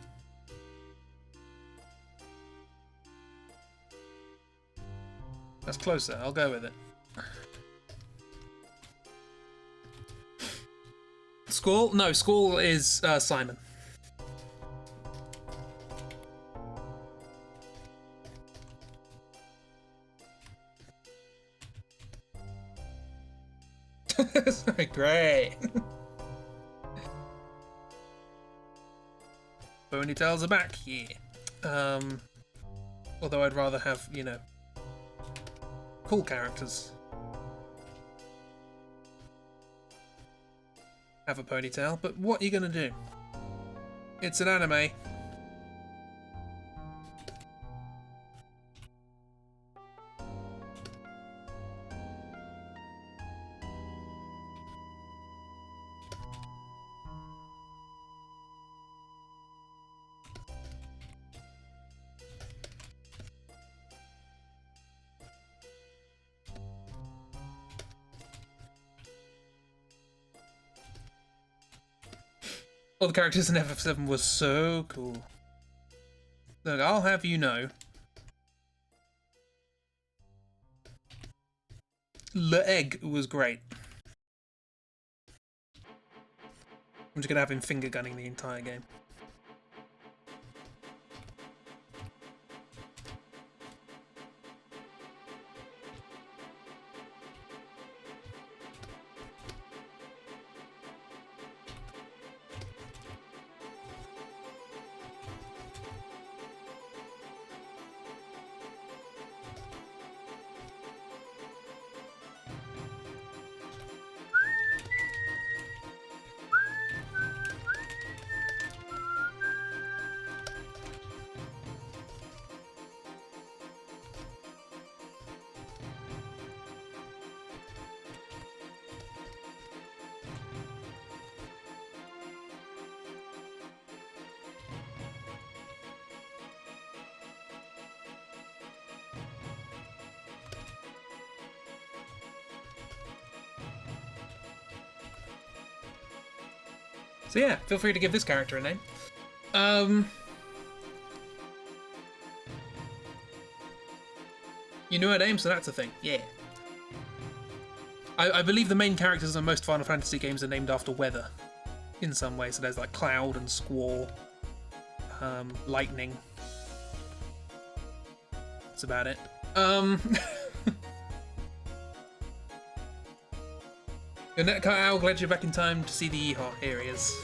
That's closer, I'll go with it. Squall? No, Squall is Simon. Great. Ponytails are back, yeah. Although I'd rather have, you know, cool characters have a ponytail, but what are you gonna do? It's an anime. All the characters in FF7 were so cool. Look, I'll have you know, Le Egg was great. I'm just gonna have him finger gunning the entire game. So yeah, feel free to give this character a name. You knew her name, so that's a thing. Yeah. I believe the main characters in most Final Fantasy games are named after weather in some way. So there's like Cloud and Squall, Lightning. That's about it. Your netcut owl glad you're back in time to see the yeehaw. Here he is.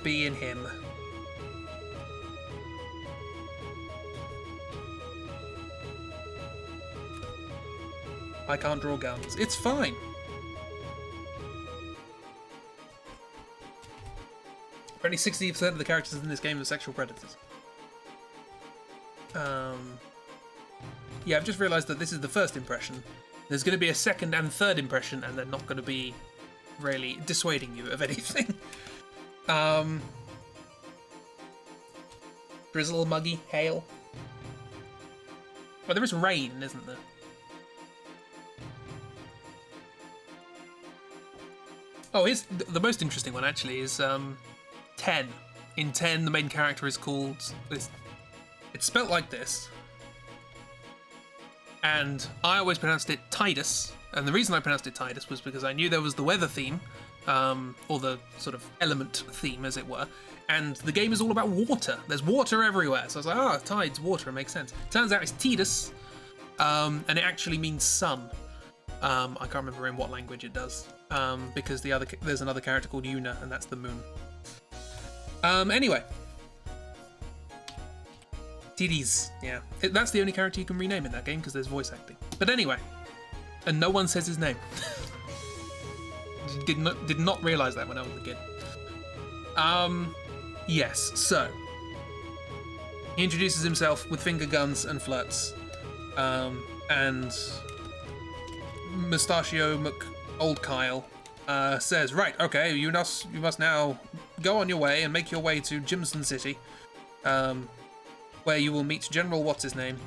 Be in him. I can't draw guns. It's fine. Only 60% of the characters in this game are sexual predators. Yeah, I've just realised that this is the first impression. There's going to be a second and third impression, and they're not going to be really dissuading you of anything. Drizzle, muggy, hail. Well, there is rain, isn't there? Oh, here's the most interesting one, actually, is 10. In 10, the main character is called... It's spelt like this. And I always pronounced it Tidus. And the reason I pronounced it Tidus was because I knew there was the weather theme, or the sort of element theme, as it were. And the game is all about water. There's water everywhere. So I was like, tides, water, it makes sense. Turns out it's Tidus, and it actually means sun. I can't remember in what language it does, because there's another character called Yuna, and that's the moon. Anyway. Tidis, yeah. That's the only character you can rename in that game, because there's voice acting. But anyway. And no one says his name. Did not realise that when I was a kid. Yes, so. He introduces himself with finger guns and flirts. And Mustachio McOldKyle says, right, okay, you must now go on your way and make your way to Jimson City, where you will meet General What's-His-Name,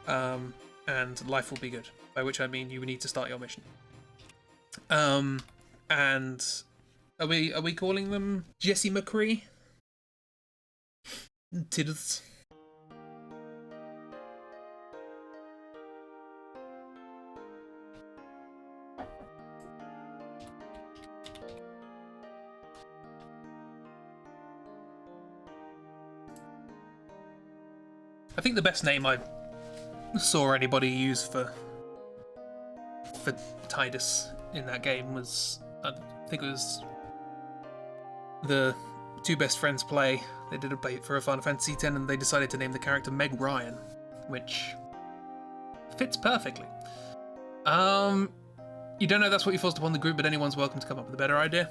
and life will be good. By which I mean you need to start your mission. And are we calling them Jesse McCree? Tiddles. I think the best name I saw anybody use for Tidus in that game was, I think it was the two best friends play. They did a play for a Final Fantasy X, and they decided to name the character Meg Ryan, which fits perfectly. You don't know that's what you forced upon the group, but anyone's welcome to come up with a better idea.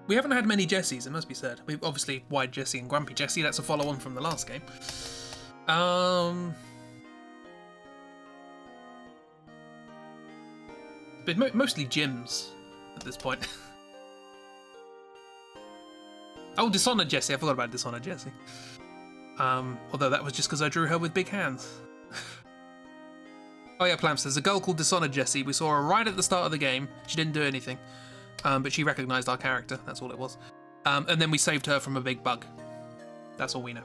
We haven't had many Jessies, it must be said. We've obviously Wide Jessie and Grumpy Jessie. That's a follow-on from the last game. But mostly gyms at this point. Oh, Dishonored Jessie. I forgot about Dishonored Jessie. Although that was just because I drew her with big hands. Oh yeah, Plamps, there's a girl called Dishonored Jessie. We saw her right at the start of the game. She didn't do anything. But she recognised our character. That's all it was. And then we saved her from a big bug. That's all we know.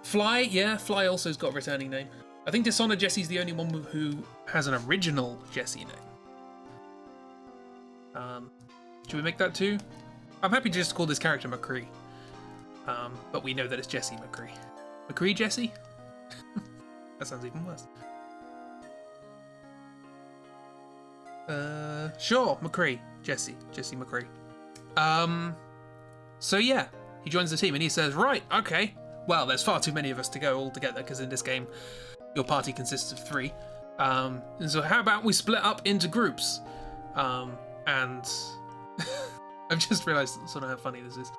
Fly, yeah, Fly also's got a returning name. I think Dishonored Jessie's the only one who has an original Jessie name. Should we make that too? I'm happy to just call this character McCree. But we know that it's Jessie McCree. McCree Jessie? That sounds even worse. Sure, McCree. Jesse McCree. So yeah, he joins the team and he says, right, okay, well, there's far too many of us to go all together, because in this game, your party consists of 3. And so how about we split up into groups? And I've just realised sort of how funny this is.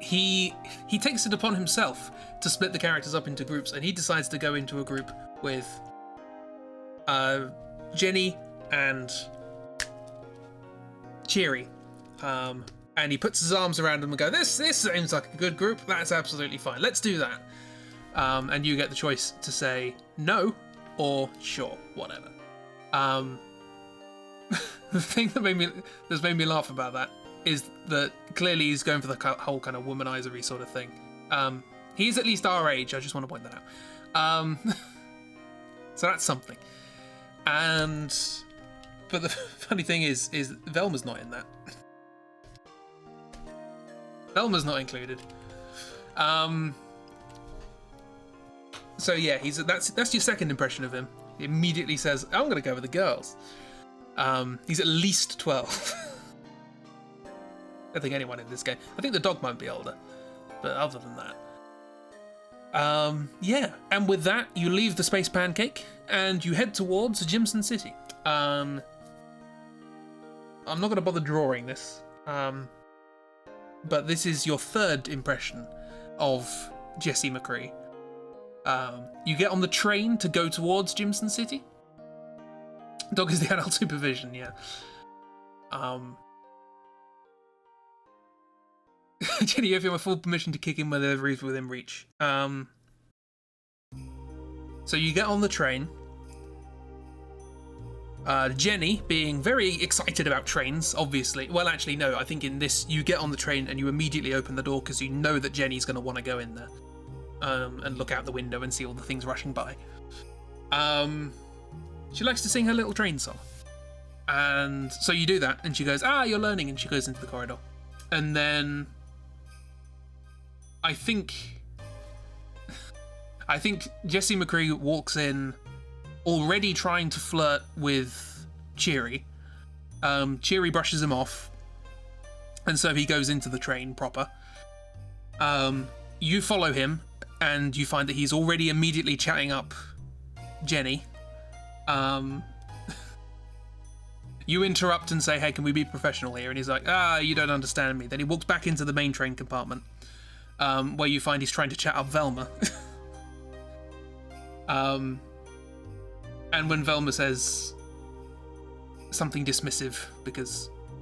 He takes it upon himself to split the characters up into groups, and he decides to go into a group with Jenny and Cheery. And he puts his arms around them and go, this seems like a good group. That's absolutely fine. Let's do that. And you get the choice to say no, or sure, whatever. The thing that made me laugh about that is that clearly he's going for the whole kind of womanizery sort of thing. He's at least our age. I just want to point that out. So that's something. But the funny thing is Velma's not in that. Velma's not included. So yeah, that's your second impression of him. He immediately says, "I'm gonna go with the girls." He's at least 12. I don't think anyone in this game. I think the dog might be older, but other than that. Yeah, and with that, you leave the Space Pancake and you head towards Jimson City. I'm not going to bother drawing this, but this is your third impression of Jesse McCree. You get on the train to go towards Jimson City. Dog is the adult supervision, yeah. Jenny, you have my full permission to kick him whenever he's within reach. So you get on the train. Jenny, being very excited about trains, obviously. Well, actually, no. I think in this, you get on the train and you immediately open the door because you know that Jenny's going to want to go in there and look out the window and see all the things rushing by. She likes to sing her little train song. And so you do that, and she goes, "You're learning," and she goes into the corridor. And then I think Jesse McCree walks in already trying to flirt with Cheery. Cheery brushes him off, and so he goes into the train proper. You follow him, and you find that he's already immediately chatting up Jenny. You interrupt and say, "Hey, can we be professional here?" And he's like, "You don't understand me." Then he walks back into the main train compartment, where you find he's trying to chat up Velma. And when Velma says something dismissive,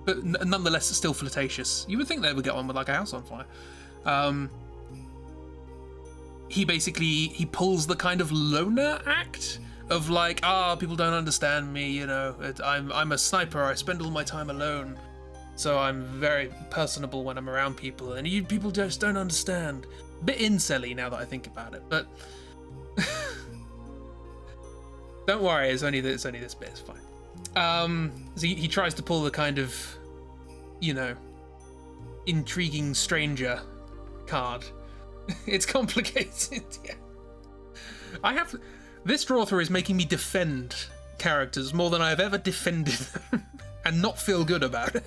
but nonetheless still flirtatious, you would think they would get on with like a house on fire. He pulls the kind of loner act of like, people don't understand me, you know, I'm a sniper, I spend all my time alone, so I'm very personable when I'm around people, and you people just don't understand. A bit incel-y now that I think about it, but don't worry, it's only this bit, it's fine. So he tries to pull the kind of, you know, intriguing stranger card. It's complicated, yeah. This draw-through is making me defend characters more than I have ever defended them and not feel good about it.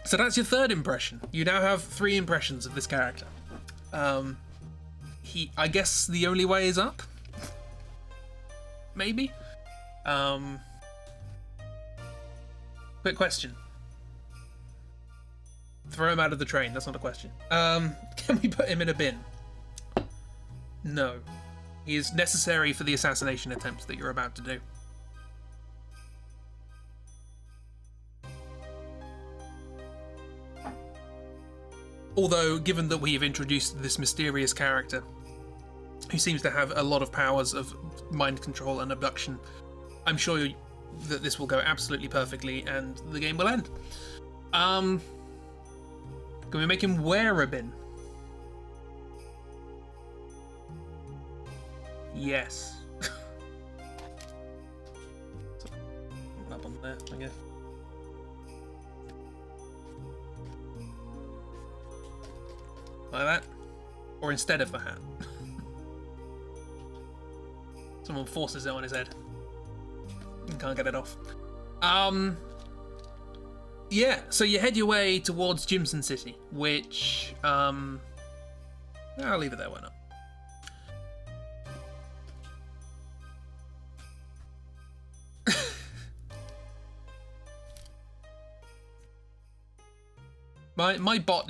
So that's your third impression. You now have 3 impressions of this character. I guess the only way is up? Maybe? Quick question. Throw him out of the train, that's not a question. Can we put him in a bin? No. He is necessary for the assassination attempts that you're about to do. Although, given that we have introduced this mysterious character, who seems to have a lot of powers of mind control and abduction, I'm sure that this will go absolutely perfectly and the game will end. Can we make him wear a bin? Yes. Up on there, I guess. Like that? Or instead of the hat? Someone forces it on his head. You can't get it off. Yeah, so you head your way towards Jimson City, which, I'll leave it there, why not? My bot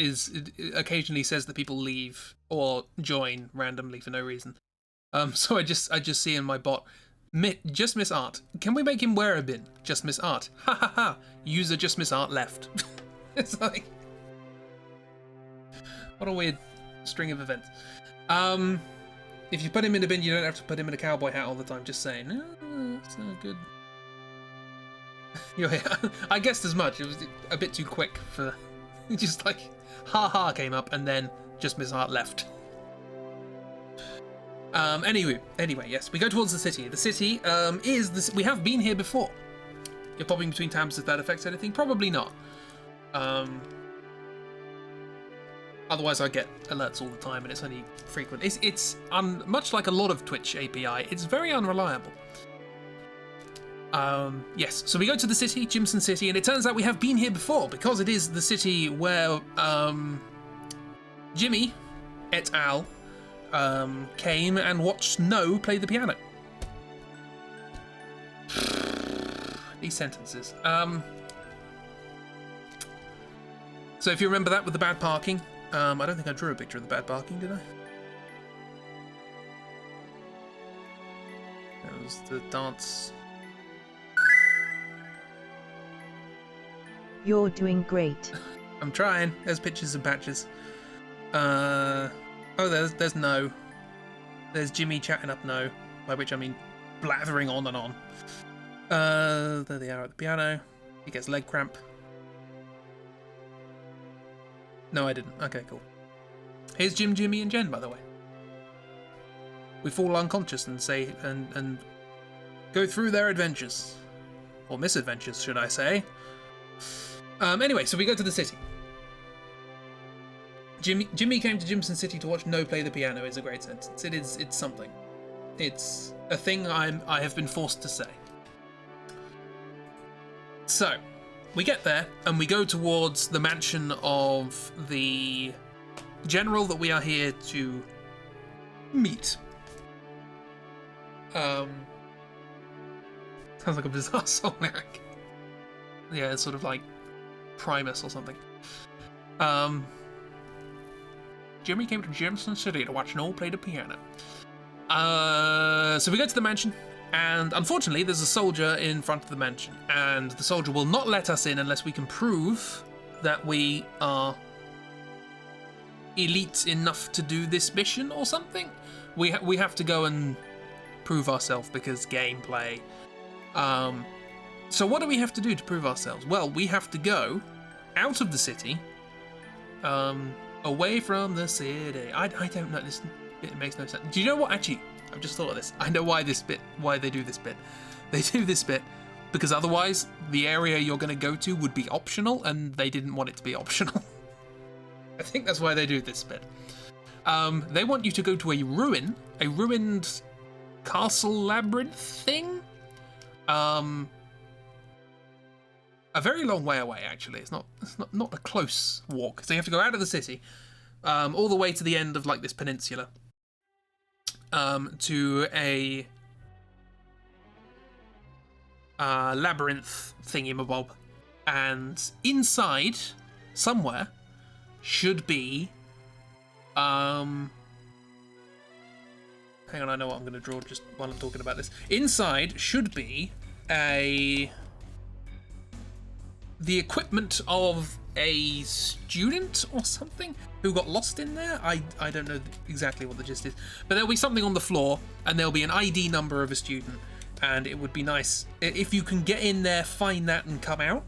occasionally says that people leave or join randomly for no reason. So I just see in my bot, Just Miss Art. Can we make him wear a bin? Just Miss Art. Ha ha ha. User Just Miss Art left. It's like, what a weird string of events. If you put him in a bin, you don't have to put him in a cowboy hat all the time. Just saying. That's not good. I guessed as much. It was a bit too quick for... Just like, ha came up, and then just Miss Hart left. Anyway, yes, we go towards the city. The city is this. We have been here before. You're popping between tabs if that affects anything. Probably not. Otherwise, I get alerts all the time, and it's only frequent. It's much like a lot of Twitch API. It's very unreliable. Yes, so we go to the city, Jimson City, and it turns out we have been here before because it is the city where Jimmy et al. Came and watched Snow play the piano. These sentences. So if you remember that with the bad parking, I don't think I drew a picture of the bad parking, did I? That was the dance. You're doing great. I'm trying. There's pictures and patches. Oh, there's No. There's Jimmy chatting up No, by which I mean blathering on and on. There they are at the piano. He gets leg cramp. No, I didn't. Okay, cool. Here's Jimmy, and Jen, by the way. We fall unconscious and say and go through their adventures, or misadventures, should I say? Anyway, so we go to the city. Jimmy came to Jimson City to watch No play the piano is a great sentence. It's something. It's a thing I have been forced to say. So, we get there and we go towards the mansion of the general that we are here to meet. Sounds like a bizarre song lyric. Yeah, it's sort of like Primus or something. Jimmy came to Jimson City to watch Noel play the piano. So we go to the mansion, and unfortunately there's a soldier in front of the mansion, and the soldier will not let us in unless we can prove that we are elite enough to do this mission or something. We have to go and prove ourselves because gameplay. So what do we have to do to prove ourselves? Well, we have to go out of the city, away from the city. I don't know. This bit makes no sense. Do you know what? Actually, I've just thought of this. I know why they do this bit. They do this bit because otherwise the area you're going to go to would be optional, and they didn't want it to be optional. I think that's why they do this bit. They want you to go to a ruined castle labyrinth thing. A very long way away, actually. It's not a close walk. So you have to go out of the city, all the way to the end of like this peninsula, to a labyrinth thingy-mabob, and inside somewhere should be hang on, I know what I'm going to draw just while I'm talking about this. Inside should be the equipment of a student or something who got lost in there. I don't know exactly what the gist is, but there'll be something on the floor, and there'll be an ID number of a student, and it would be nice if you can get in there, find that, and come out.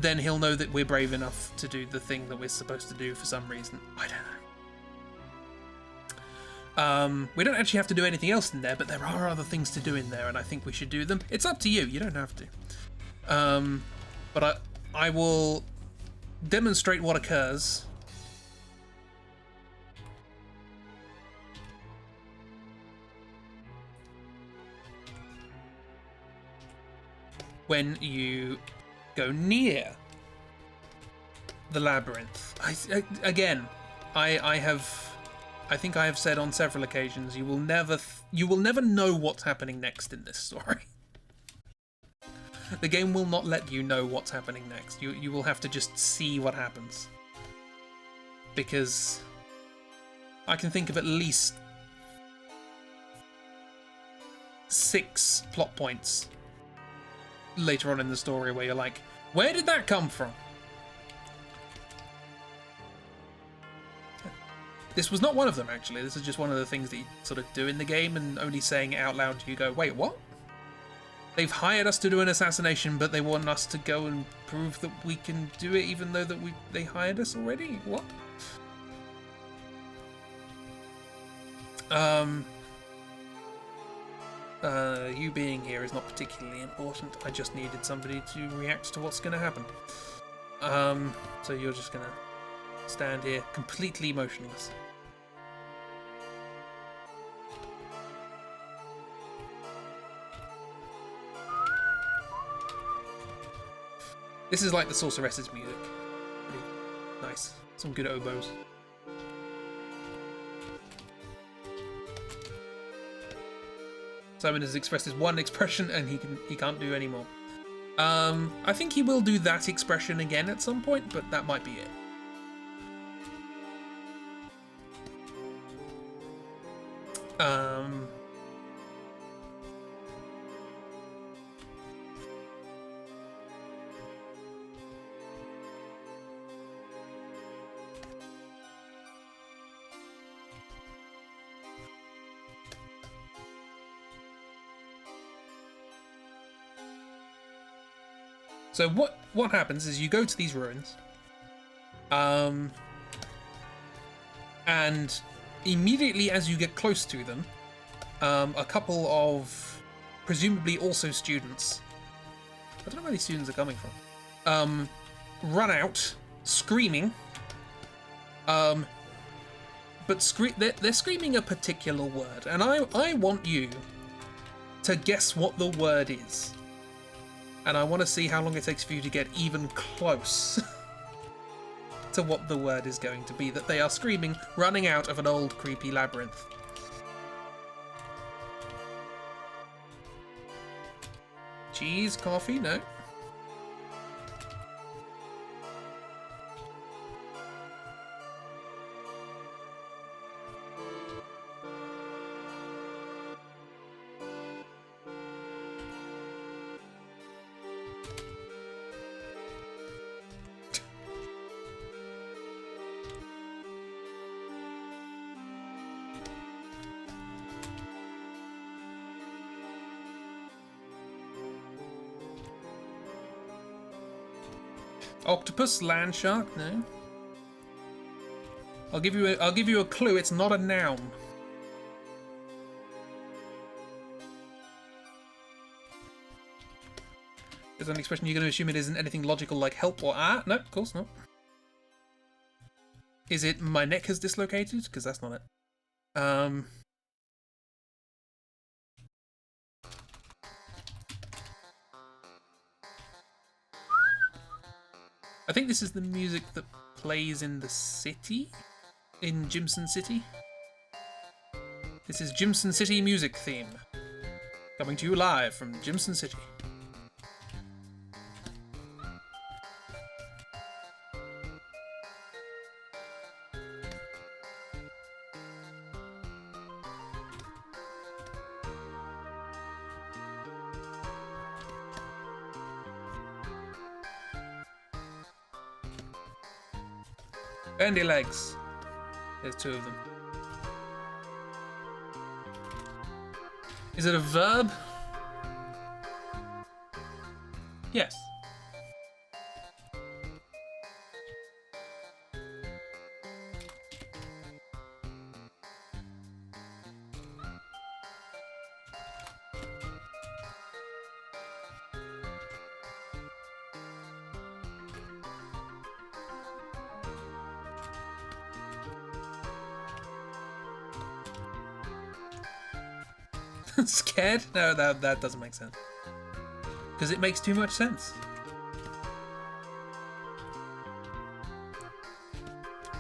Then he'll know that we're brave enough to do the thing that we're supposed to do for some reason. I don't know. We don't actually have to do anything else in there, but there are other things to do in there, and I think we should do them. It's up to you. You don't have to. But I will demonstrate what occurs when you go near the labyrinth. I think I have said on several occasions, you will never know what's happening next in this story. The game will not let you know what's happening next. You will have to just see what happens. Because I can think of at least 6 plot points later on in the story where you're like, where did that come from? This was not one of them, actually. This is just one of the things that you sort of do in the game, and only saying it out loud, you go, wait, what? They've hired us to do an assassination, but they want us to go and prove that we can do it, even though that they hired us already? What? You being here is not particularly important. I just needed somebody to react to what's going to happen. So you're just going to stand here completely motionless. This is like the Sorceress's music. Pretty nice. Some good oboes. Simon has expressed his one expression and he can't do any more. I think he will do that expression again at some point, but that might be it. So what happens is you go to these ruins, and immediately as you get close to them, a couple of presumably also students, I don't know where these students are coming from, run out screaming, but they're screaming a particular word, and I want you to guess what the word is. And I want to see how long it takes for you to get even close to what the word is going to be that they are screaming, running out of an old creepy labyrinth. Cheese, coffee, no. Octopus, land shark, no. I'll give you a clue. It's not a noun. There's an expression you're going to assume it isn't anything logical like help or no, of course not. Is it my neck has dislocated? Because that's not it. I think this is the music that plays in the city? In Jimson City? This is Jimson City music theme. Coming to you live from Jimson City. Bandy legs. There's two of them. Is it a verb? Yes. Scared? No, that doesn't make sense. Because it makes too much sense.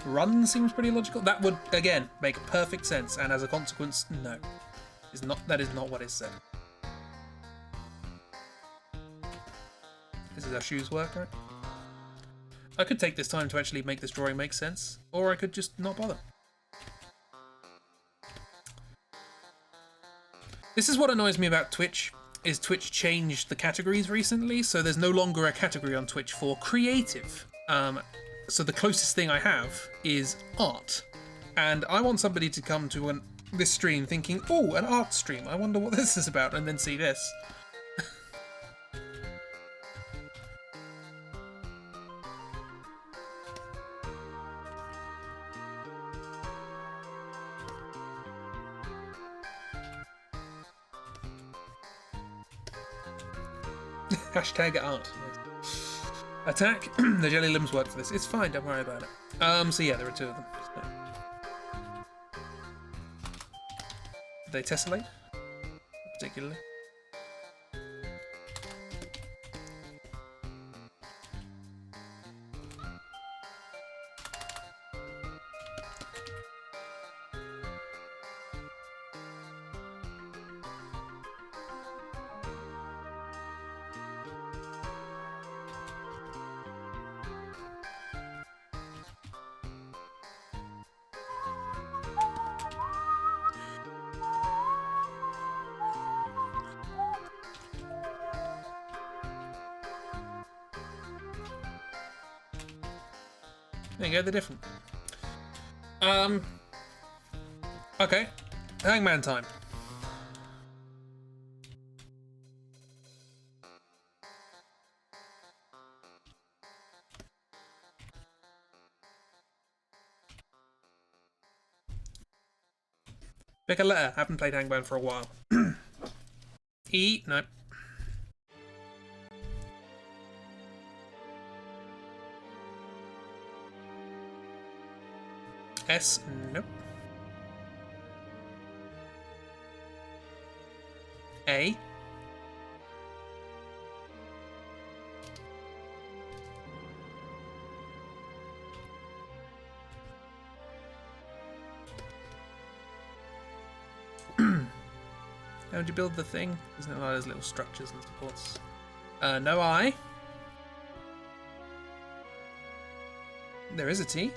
Run seems pretty logical. That would, again, make perfect sense, and as a consequence, no. That is not what is said. This is how shoes work, right? I could take this time to actually make this drawing make sense, or I could just not bother. This is what annoys me about Twitch, is Twitch changed the categories recently, so there's no longer a category on Twitch for creative. So the closest thing I have is art. And I want somebody to come to this stream thinking, oh, an art stream, I wonder what this is about, and then see this. Hashtag art. Attack. The jelly limbs work for this. It's fine, don't worry about it. So yeah, there are 2 of them. So. Do they tessellate? Particularly? There you go, they're different. Okay. Hangman time. Pick a letter. Haven't played Hangman for a while. E? Nope. S? Nope. A? How would you build the thing? Isn't it like those little structures and supports? No I. There is a T.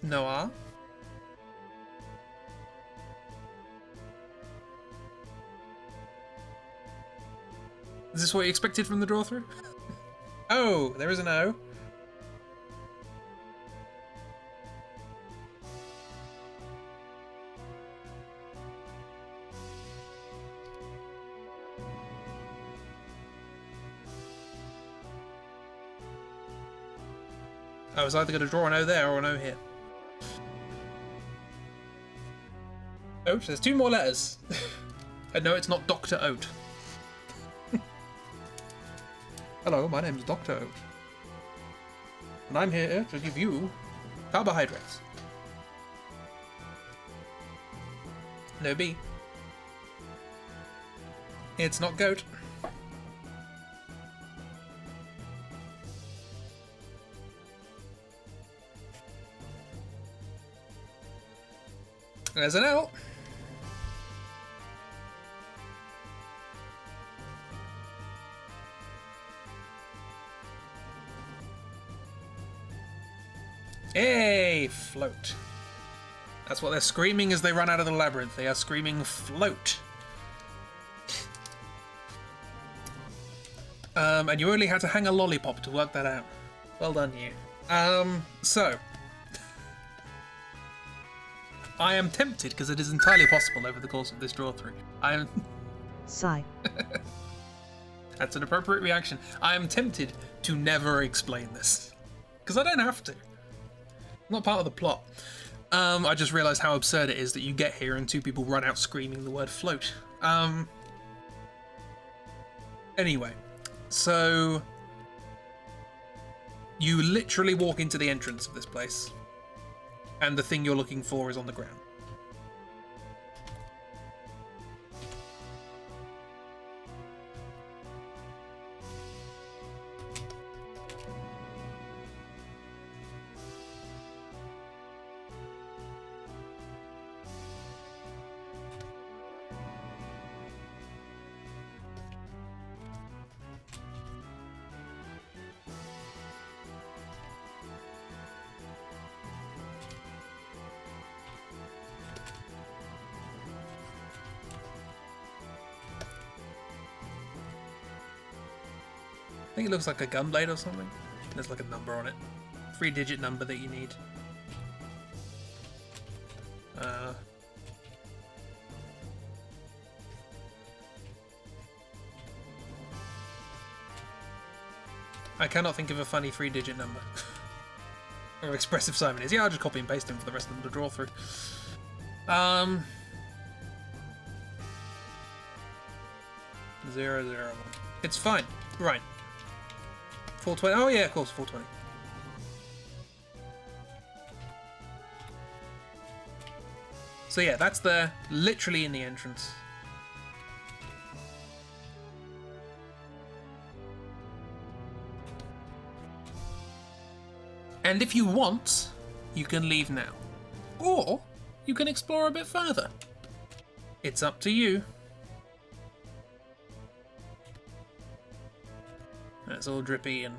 No R. Is this what you expected from the draw through? Oh, there is an O. I was either going to draw an O there or an O here. Oat, there's 2 more letters. And no, it's not Dr. Oat. Hello, my name's Dr. Oat. And I'm here to give you carbohydrates. No B. It's not goat. There's an L. Hey, float. That's what they're screaming as they run out of the labyrinth. They are screaming float. And you only had to hang a lollipop to work that out. Well done, you. So. I am tempted, because it is entirely possible over the course of this draw through. I am... Sigh. That's an appropriate reaction. I am tempted to never explain this. Because I don't have to. Not part of the plot. I just realised how absurd it is that you get here and 2 people run out screaming the word float. Anyway, so you literally walk into the entrance of this place, and the thing you're looking for is on the ground. think it looks like a gun blade or something. There's like a number on it. 3-digit number that you need. I cannot think of a funny 3-digit number. Or expressive Simon is. Yeah, I'll just copy and paste him for the rest of them to draw through. 001. It's fine. Right. 420. Oh yeah, of course, 420. So yeah, that's there, literally in the entrance. And if you want, you can leave now. Or you can explore a bit further. It's up to you. It's all drippy and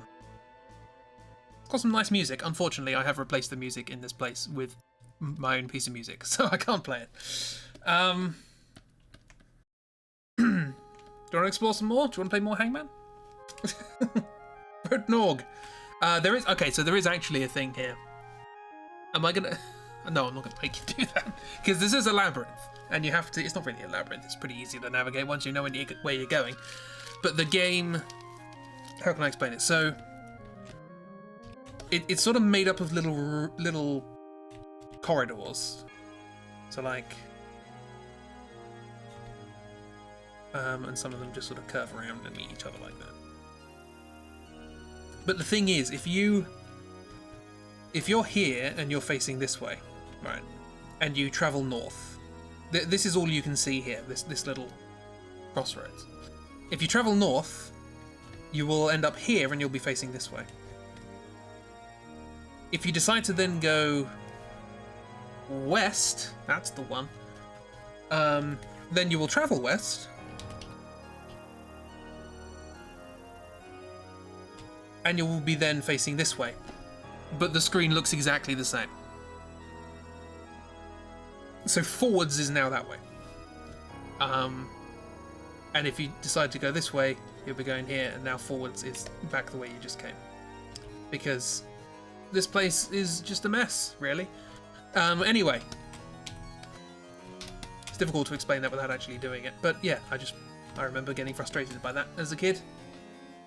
it's got some nice music. Unfortunately, I have replaced the music in this place with my own piece of music, so I can't play it. Do you want to explore some more? Do you want to play more Hangman? Nog. There is so there is actually a thing here. Am I gonna? No, I'm not gonna make you do that because this is a labyrinth, and you have to. It's not really a labyrinth. It's pretty easy to navigate once you know where you're going. But the game. How can I explain it? So, it's sort of made up of little corridors. So like, and some of them just sort of curve around and meet each other like that. But the thing is, if you're here and you're facing this way, right, and you travel north, this is all you can see here. This little crossroads. If you travel north, you will end up here and you'll be facing this way. If you decide to then go west, that's the one, then you will travel west, and you will be then facing this way. But the screen looks exactly the same. So forwards is now that way. And if you decide to go this way, you'll be going here, and now forwards is back the way you just came. Because this place is just a mess, really. Anyway. It's difficult to explain that without actually doing it. But yeah, I remember getting frustrated by that as a kid.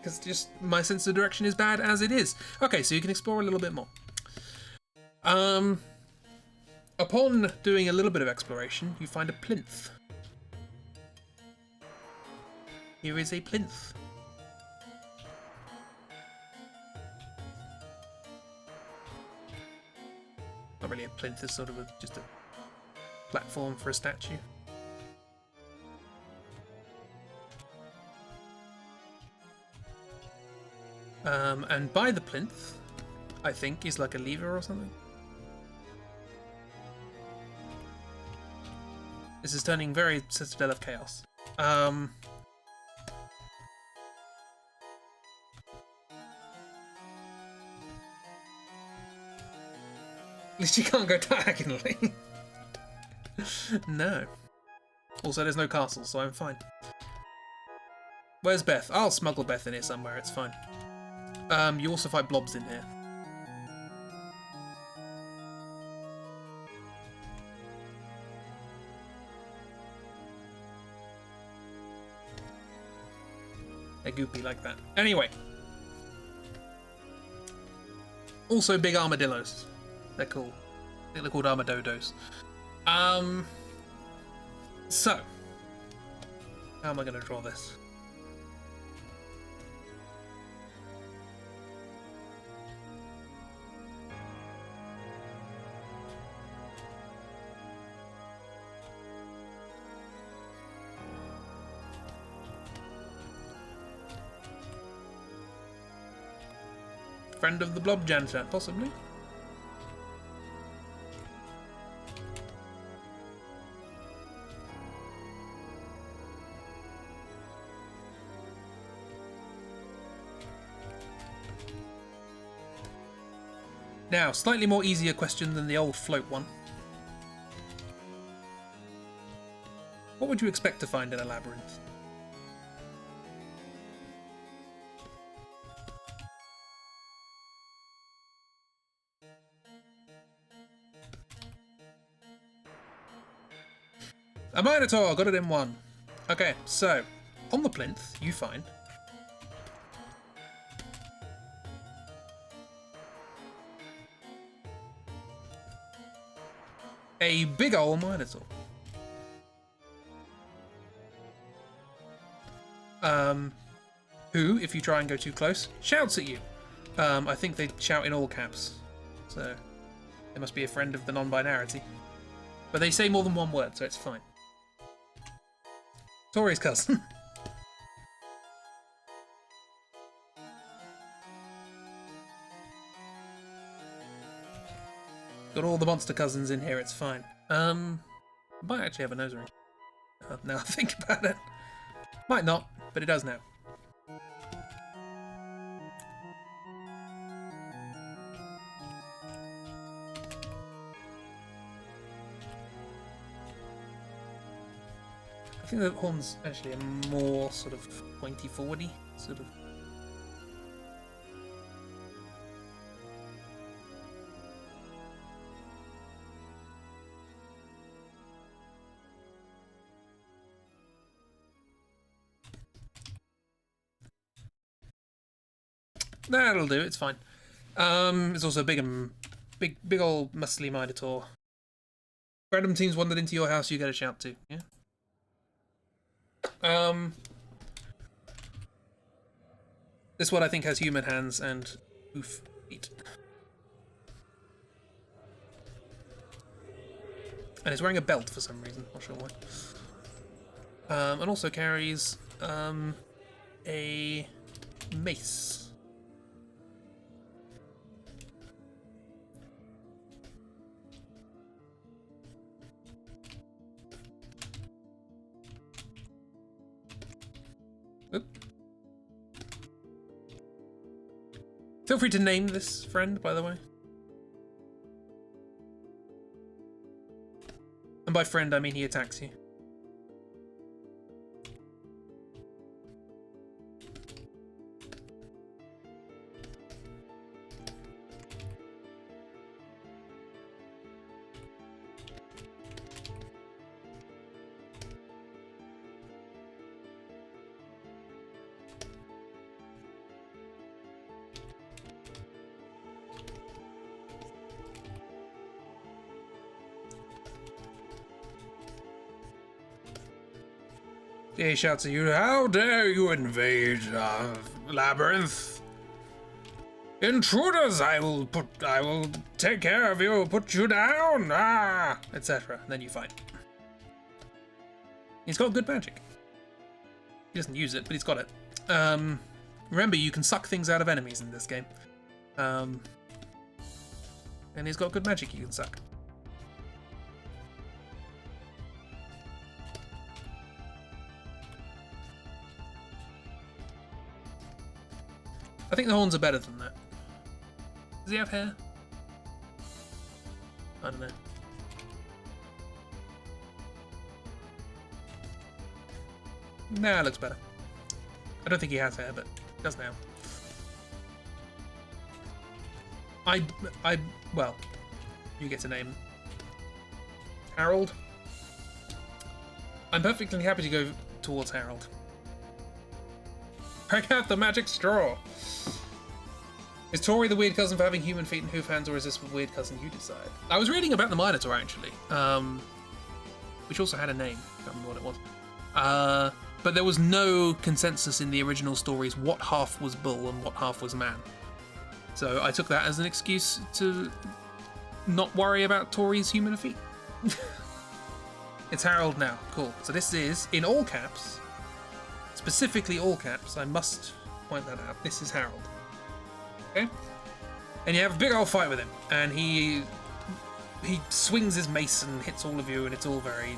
Because just my sense of direction is bad as it is. Okay, so you can explore a little bit more. Upon doing a little bit of exploration, you find a plinth. Here is a plinth. Not really a plinth, it's sort of just a platform for a statue. And by the plinth, I think, is like a lever or something. This is turning very Citadel of Chaos. At least you can't go diagonally. No. Also, there's no castle, so I'm fine. Where's Beth? I'll smuggle Beth in here somewhere, it's fine. You also fight blobs in here. They're goopy like that. Anyway. Also big armadillos. They're cool. I think they're called armadodos. So. How am I going to draw this? Friend of the blob janitor, possibly. Now, slightly more easier question than the old float one. What would you expect to find in a labyrinth? A Minotaur! Got it in one. Okay, so, on the plinth, you find... a big ol' Minotaur. Who, if you try and go too close, shouts at you. I think they shout in all caps. So, they must be a friend of the non-binarity. But they say more than one word, so it's fine. Tori's cousin. Got all the monster cousins in here, it's fine. Might actually have a nose ring. Now I think about it. Might not, but it does now. I think the horn's actually a more sort of pointy forwardy, sort of. That'll do, it's fine. It's also a big old muscly Minotaur. Random teams wandered into your house, you get a shout too, yeah? This one I think has human hands and hoof feet. And it's wearing a belt for some reason, not sure why. And also carries a mace. Feel free to name this friend, by the way. And by friend, I mean he attacks you. He shouts at you, "How dare you invade Labyrinth? Intruders, I will take care of you, put you down, etc." Then you fight. He's got good magic. He doesn't use it, but he's got it. Remember, you can suck things out of enemies in this game. And he's got good magic you can suck. I think the horns are better than that. Does he have hair? I don't know. Nah, it looks better. I don't think he has hair, but he does now. Well, you get to name Harold. I'm perfectly happy to go towards Harold. Break out the magic straw. Is Tori the weird cousin for having human feet and hoof hands, or is this the weird cousin you decide? I was reading about the Minotaur, actually, which also had a name. I can't remember what it was. But there was no consensus in the original stories what half was bull and what half was man. So I took that as an excuse to not worry about Tori's human feet. It's Harold now. Cool. So this is, in all caps, specifically all caps, I must point that out. This is Harold. Okay? And you have a big old fight with him, and he swings his mace and hits all of you, and it's all very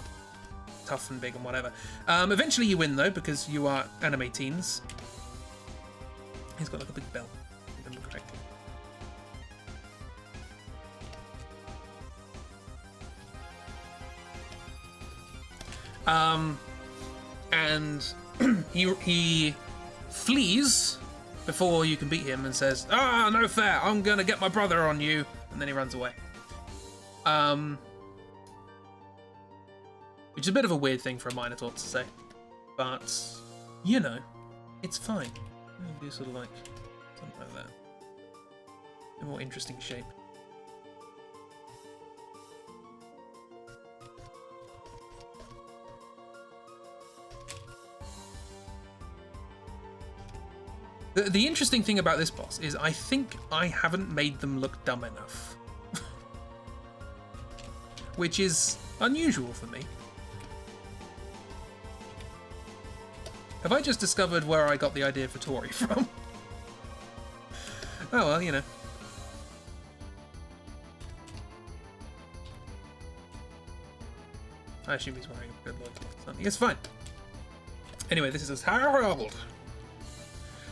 tough and big and whatever. Eventually you win, though, because you are anime teens. He's got like a big belt, if I remember correctly. And he flees before you can beat him and says, "Ah, no fair, I'm gonna get my brother on you," and then he runs away. which is a bit of a weird thing for a Minotaur to say, but you know, it's fine. Do sort of like something like that, a more interesting shape. The interesting thing about this boss is I think I haven't made them look dumb enough. Which is unusual for me. Have I just discovered where I got the idea for Tori from? Oh well, you know. I assume he's wearing a good look or something. It's fine. Anyway, this is hArOlD.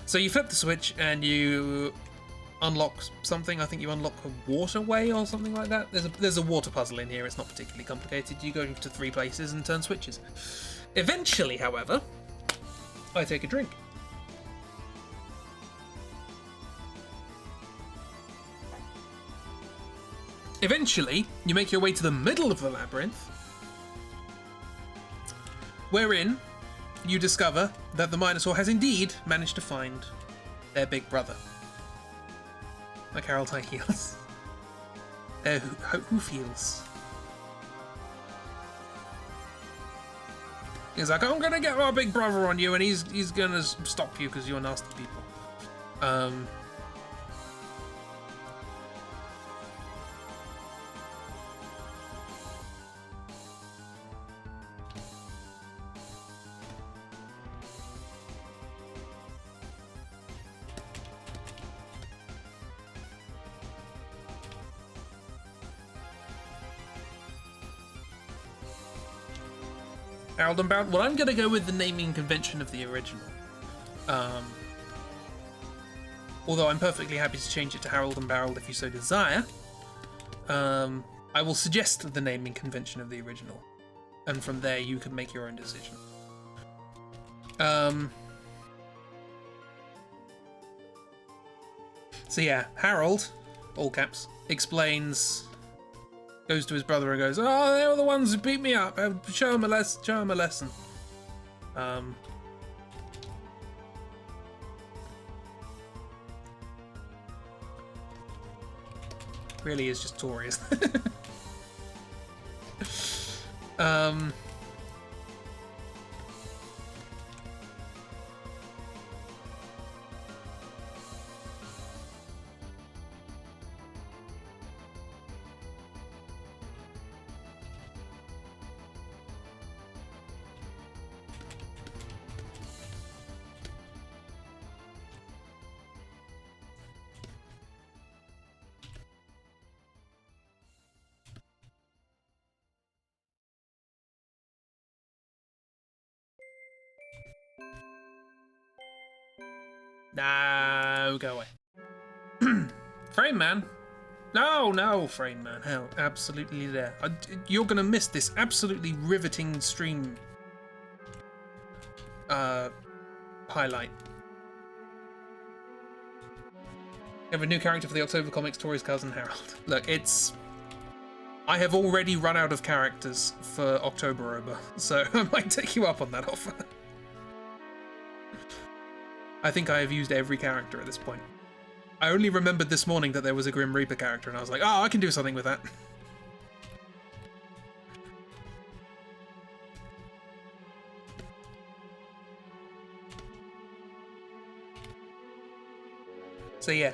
So you flip the switch and you unlock something. I think you unlock a waterway or something like that. There's a water puzzle in here. It's not particularly complicated. You go to 3 places and turn switches. Eventually, however, I take a drink. Eventually, you make your way to the middle of the labyrinth, wherein you discover that the Minotaur has indeed managed to find their big brother. Like Harold High Heels. Who feels? He's like, I'm gonna get my big brother on you, and he's gonna stop you because you're nasty people. Harold and Barrel. Well, I'm going to go with the naming convention of the original. Although I'm perfectly happy to change it to Harold and Barrel if you so desire. I will suggest the naming convention of the original. And from there you can make your own decision. So yeah, Harold, all caps, goes to his brother and goes, "Oh, they were the ones who beat me up. Show him a lesson. Show him a lesson." Really is just Tori, isn't it? No, go away. Frame Man. No, Frame Man. Hell, absolutely there. You're gonna miss this absolutely riveting stream highlight. We have a new character for the October comics, Tori's cousin Harold. Look, I have already run out of characters for October, so I might take you up on that offer. I think I have used every character at this point. I only remembered this morning that there was a Grim Reaper character, and I was like, oh, I can do something with that. So yeah,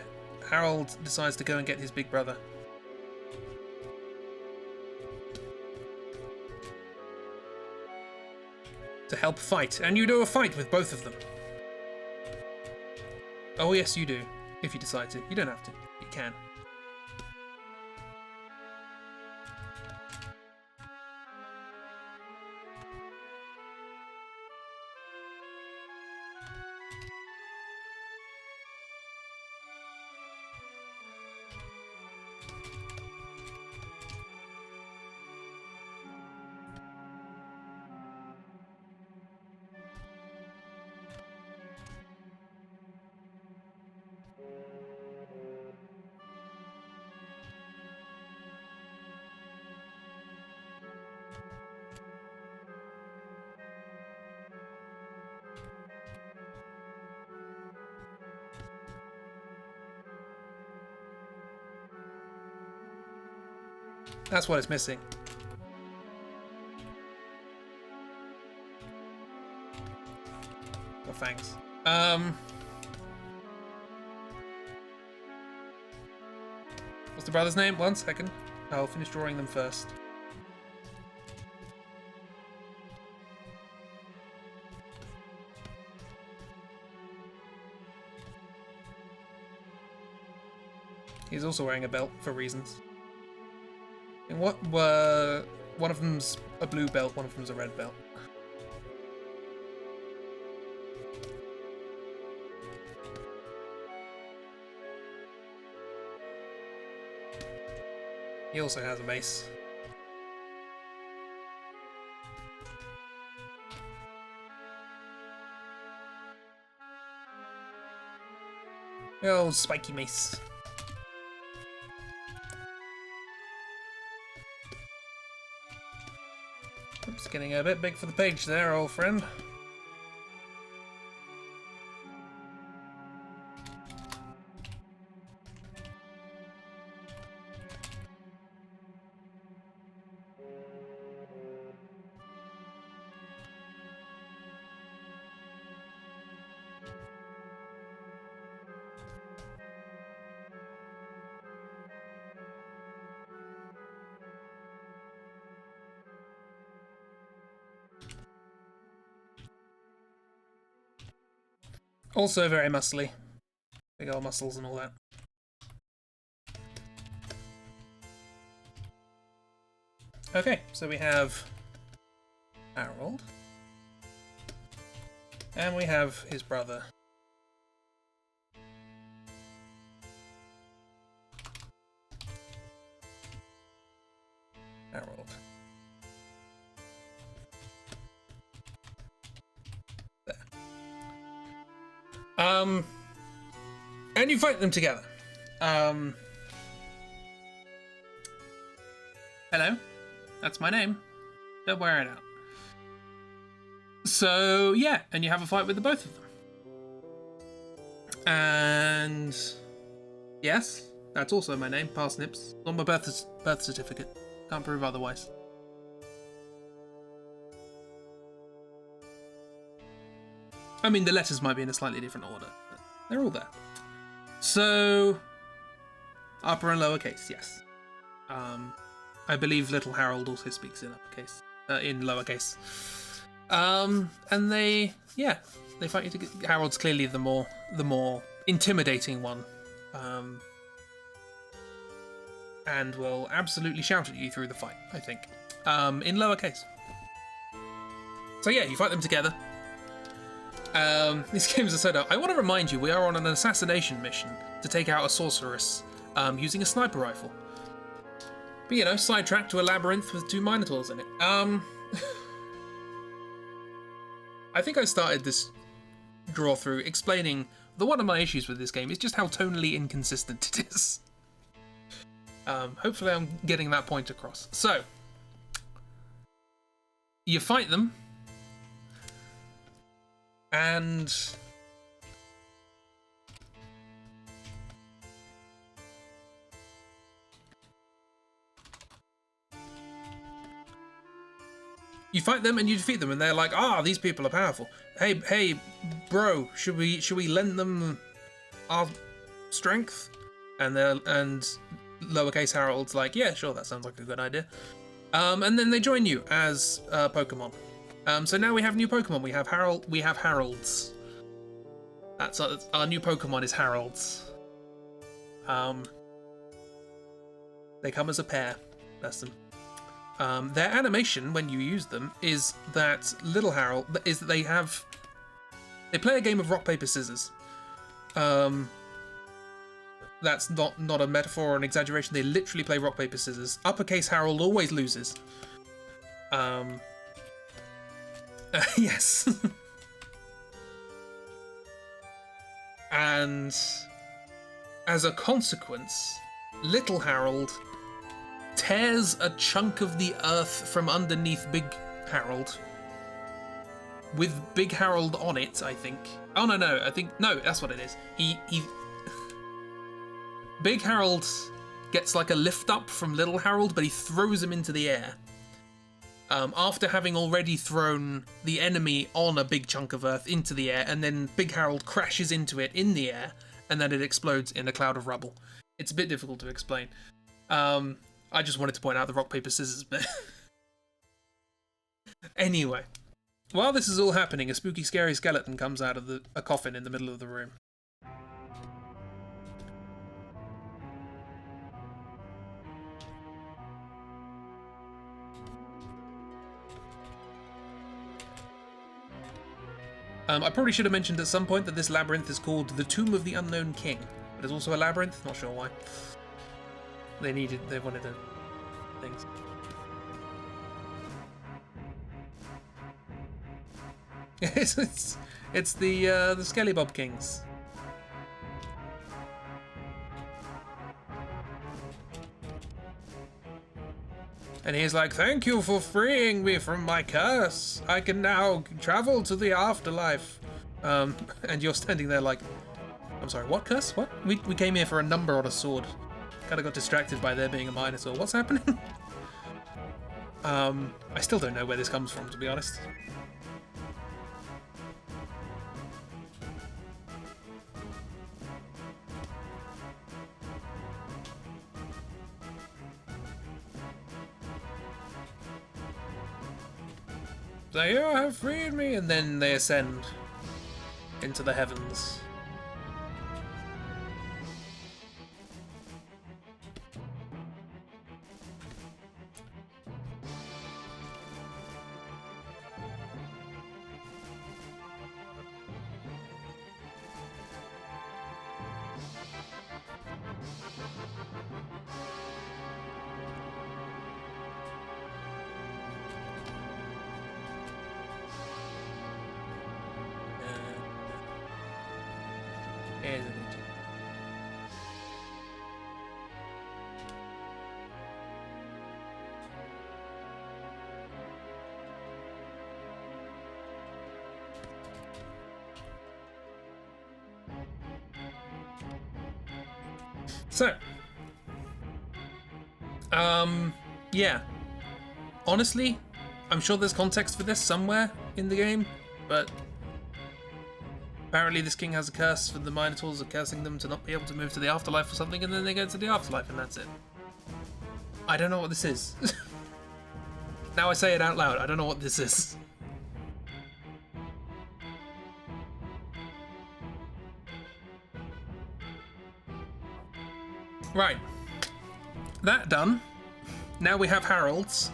Harold decides to go and get his big brother. To help fight, and you do a fight with both of them. Oh yes, you do. If you decide to. You don't have to. You can. That's what it's missing. Oh, thanks. What's the brother's name? 1 second. I'll finish drawing them first. He's also wearing a belt for reasons. And what were... One of them's a blue belt, one of them's a red belt. He also has a mace. Oh, spiky mace. Oops, getting a bit big for the page there, old friend. Also very muscly. Big old muscles and all that. Okay, so we have hArOlD. And we have his brother. hArOlD. And you fight them together. Hello, that's my name. Don't wear it out. So yeah, and you have a fight with the both of them. And yes, that's also my name, Parsnips. On my birth certificate. Can't prove otherwise. I mean, the letters might be in a slightly different order, but they're all there. So, upper and lowercase, yes. I believe little hArOlD also speaks in uppercase, in lowercase. And they fight you to get. hArOlD's clearly the more intimidating one, and will absolutely shout at you through the fight, I think, in lowercase. So yeah, you fight them together. These games are so dumb. I want to remind you, we are on an assassination mission to take out a sorceress using a sniper rifle. But you know, sidetracked to a labyrinth with 2 minotaurs in it. I think I started this draw through explaining that one of my issues with this game is just how tonally inconsistent it is. Hopefully I'm getting that point across. So, you fight them. And you fight them and you defeat them, and they're like, "Ah, these people are powerful. Hey, bro, should we lend them our strength?" And lowercase hArOlD's like, "Yeah, sure, that sounds like a good idea." And then they join you as Pokemon. So now we have new Pokemon. We have hArOlDs. That's our new Pokemon is hArOlDs. They come as a pair. That's them. Their animation when you use them is that little hArOlD is that they play a game of rock paper scissors. That's not a metaphor or an exaggeration. They literally play rock paper scissors. Uppercase hArOlD always loses. Yes. And as a consequence, little hArOlD tears a chunk of the earth from underneath big hArOlD. With big hArOlD on it, I think. Oh, no, that's what it is. Big hArOlD gets like a lift up from little Harold, but he throws him into the air. After having already thrown the enemy on a big chunk of earth into the air, and then Big Harold crashes into it in the air, and then it explodes in a cloud of rubble. It's a bit difficult to explain. I just wanted to point out the rock, paper, scissors bit. Anyway, while this is all happening, a spooky, scary skeleton comes out of a coffin in the middle of the room. I probably should have mentioned at some point that this labyrinth is called the Tomb of the Unknown King. But it's also a labyrinth, not sure why. They wanted things. it's the Skelly Bob Kings. And he's like, "Thank you for freeing me from my curse. I can now travel to the afterlife." And you're standing there like, "I'm sorry, what curse? What? We came here for a number on a sword." Kind of got distracted by there being a Minotaur. What's happening? I still don't know where this comes from, to be honest. So you have freed me, and then they ascend into the heavens. So, yeah. Honestly, I'm sure there's context for this somewhere in the game, but apparently this king has a curse for the Minotaurs, cursing them to not be able to move to the afterlife or something, and then they go to the afterlife, and that's it. I don't know what this is. Now I say it out loud, I don't know what this is. Right. That done. Now we have hArOlDs.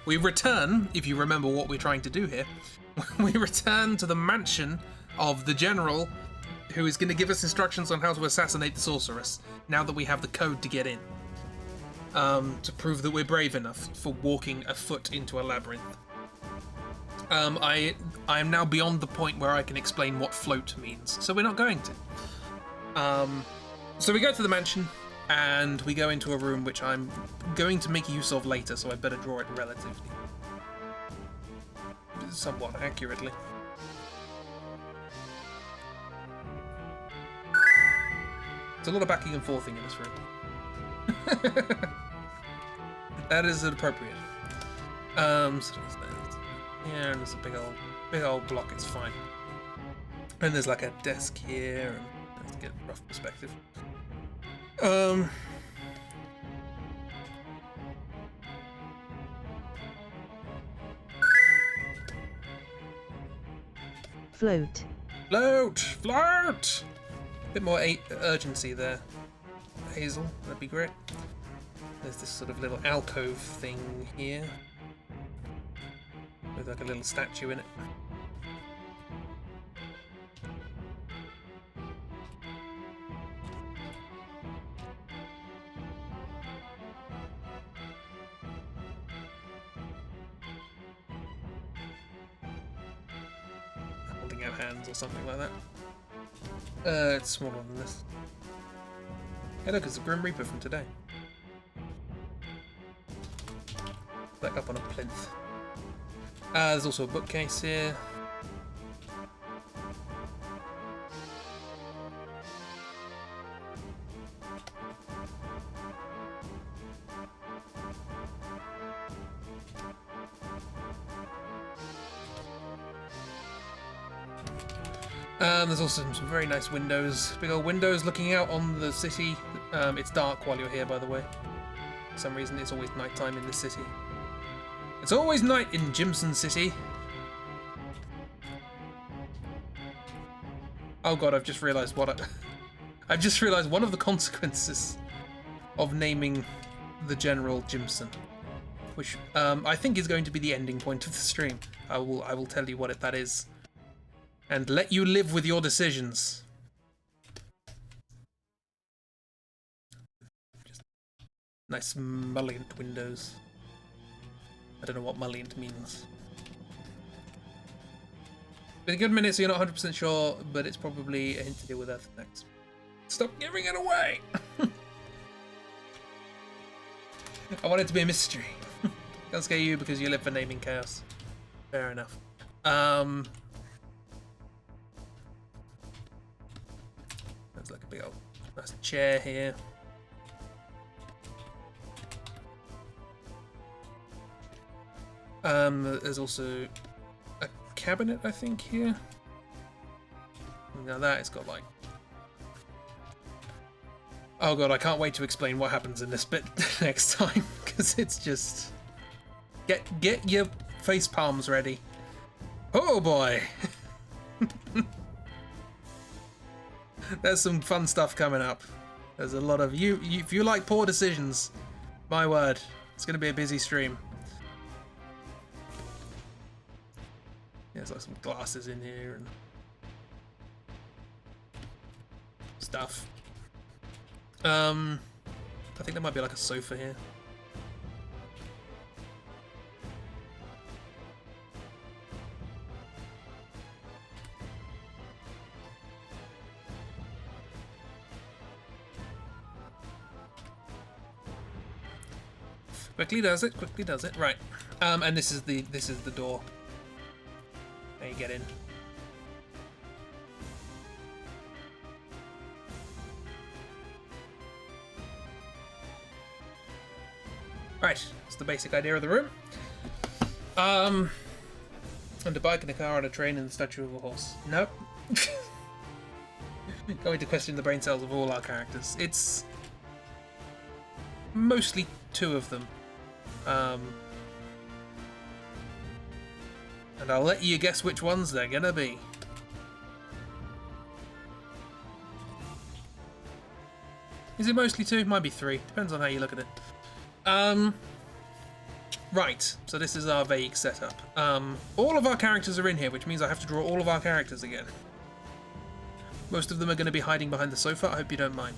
We return, if you remember what we're trying to do here, we return to the mansion of the general who is going to give us instructions on how to assassinate the sorceress, now that we have the code to get in. To prove that we're brave enough for walking afoot into a labyrinth. I am now beyond the point where I can explain what float means, so we're not going to. So we go to the mansion, and we go into a room which I'm going to make use of later, so I better draw it relatively. Somewhat accurately. There's a lot of backing and forthing in this room. That is appropriate. So there's that. Yeah, and there's a big old block, it's fine. And there's like a desk here, and let's get a rough perspective. Float. Float! Float! Bit more urgency there, Hazel. That'd be great. There's this sort of little alcove thing here with like a little statue in it. Holding out hands or something like that. It's smaller than this. Hey look, it's the Grim Reaper from today. Back up on a plinth. There's also a bookcase here. There's also some very nice windows. Big old windows looking out on the city. It's dark while you're here, by the way. For some reason, it's always nighttime in this city. It's always night in Jimson City. Oh god, I've just realised what I've just realised one of the consequences of naming the General Jimson, which I think is going to be the ending point of the stream. I will tell you what that is, and let you live with your decisions. Just nice mullioned windows. I don't know what mullioned means. Been a good minute, so you're not 100% sure, but it's probably a hint to deal with Earth next. Stop giving it away! I want it to be a mystery. Can't scare you because you live for naming chaos. Fair enough. There's like a big old nice chair here. There's also a cabinet, I think, here. Now that it's got like... Oh god, I can't wait to explain what happens in this bit next time, because it's just... Get your face palms ready. Oh boy! There's some fun stuff coming up. There's a lot of... If you like poor decisions, my word, it's going to be a busy stream. There's like some glasses in here and stuff. I think there might be like a sofa here. Quickly does it, quickly does it. Right. And this is the door. There you get in. Right, that's the basic idea of the room. And a bike and a car and a train and the statue of a horse. Nope. Going to question the brain cells of all our characters. It's mostly two of them. And I'll let you guess which ones they're gonna be. Is it mostly two? Might be three. Depends on how you look at it. Right, so this is our vague setup. All of our characters are in here, which means I have to draw all of our characters again. Most of them are going to be hiding behind the sofa. I hope you don't mind.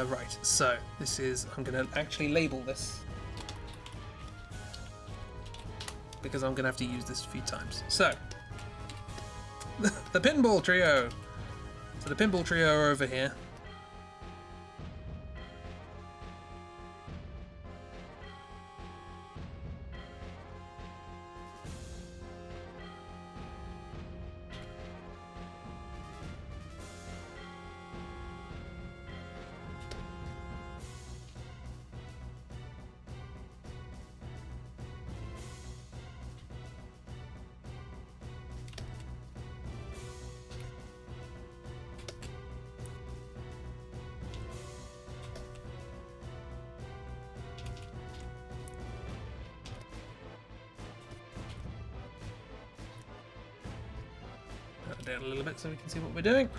Right, so this is... I'm going to actually label this, because I'm going to have to use this a few times. So, the pinball trio. So the pinball trio are over here. Down a little bit so we can see what we're doing.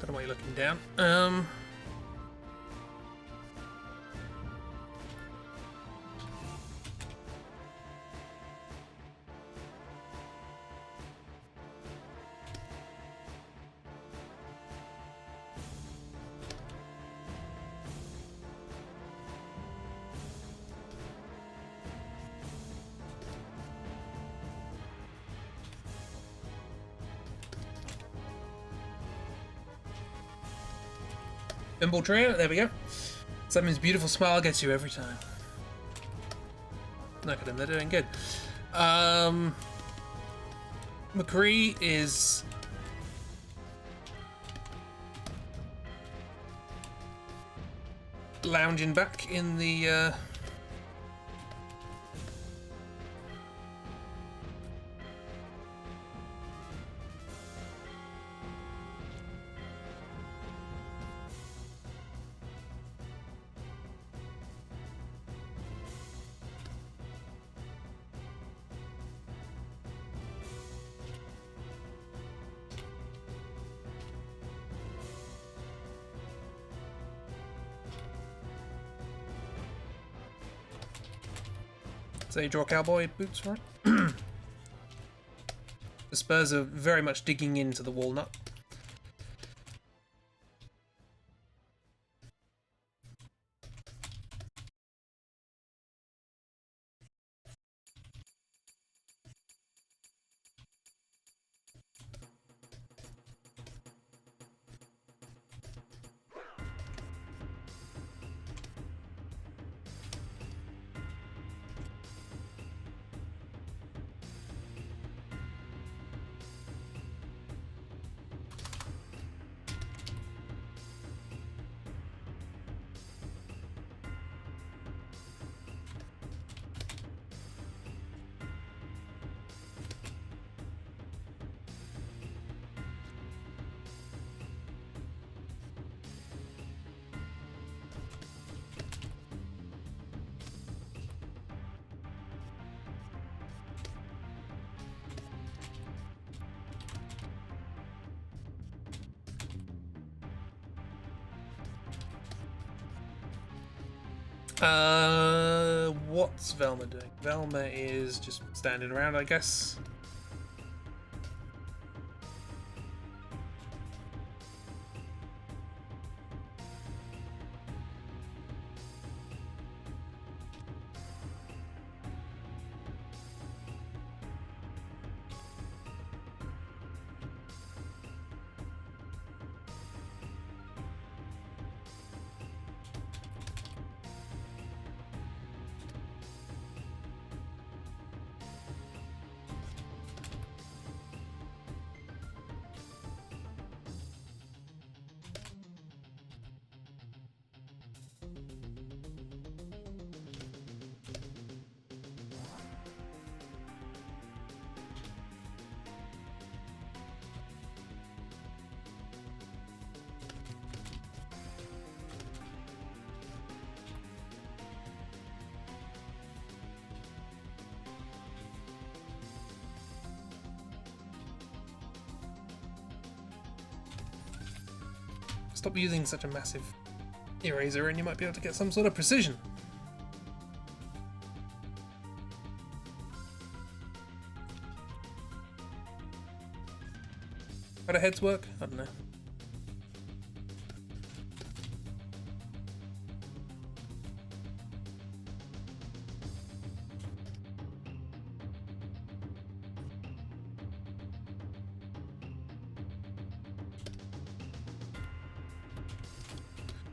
Don't know why you're looking down. Pinball Trio, there we go. Simon's beautiful smile gets you every time. Look at them, they're doing good. McCree is lounging back in the so you draw cowboy boots, right? The spurs are very much digging into the walnut. What's Velma doing? Velma is just standing around, I guess. Stop using such a massive eraser and you might be able to get some sort of precision. How do heads work? I don't know.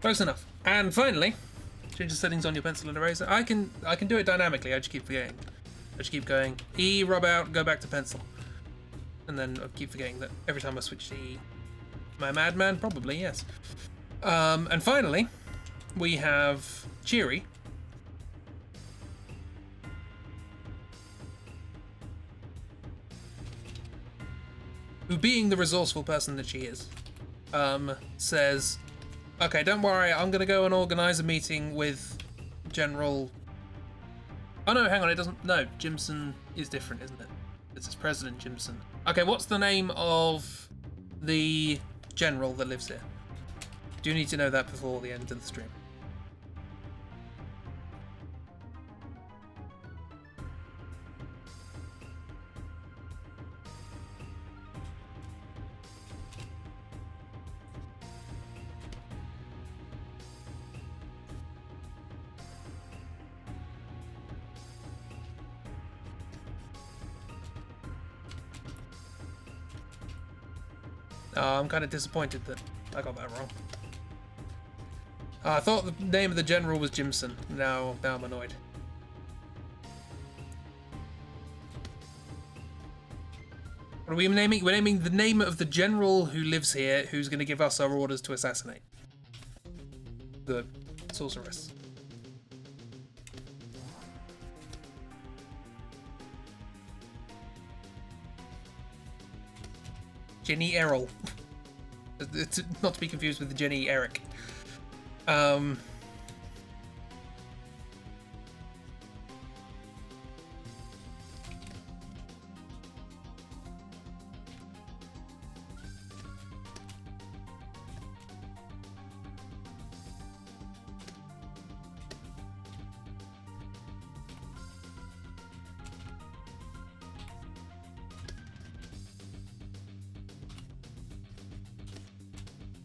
Close enough. And finally, change the settings on your pencil and eraser. I can do it dynamically. I just keep forgetting. I just keep going E, rub out, go back to pencil, and then I keep forgetting that every time I switch to E. Am I a madman? Probably yes. And finally, we have Cheery, who, being the resourceful person that she is, says, okay, don't worry, I'm going to go and organise a meeting with General... Oh no, hang on, it doesn't... No, Jimson is different, isn't it? It says President Jimson. Okay, what's the name of the general that lives here? Do you need to know that before the end of the stream? I'm kind of disappointed that I got that wrong. I thought the name of the general was Jimson. Now I'm annoyed. What are we naming? We're naming the name of the general who lives here, who's going to give us our orders to assassinate the sorceress. Jenny Errol. It's not to be confused with Jenny Eric.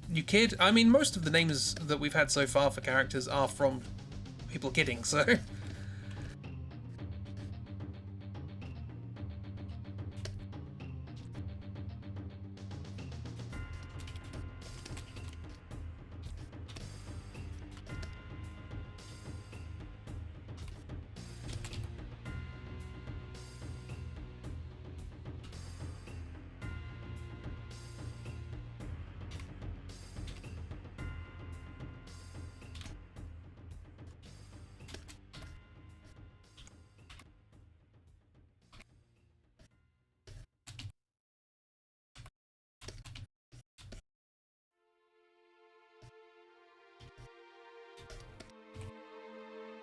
You kid? I mean, most of the names that we've had so far for characters are from people kidding, so...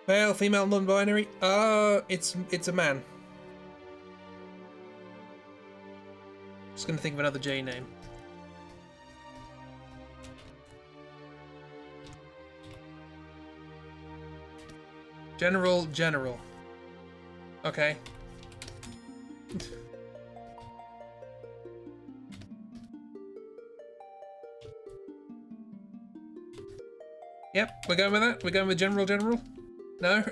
Male, female, non-binary? It's a man. Just gonna think of another J name. General. Okay. Yep, we're going with that? We're going with General? No?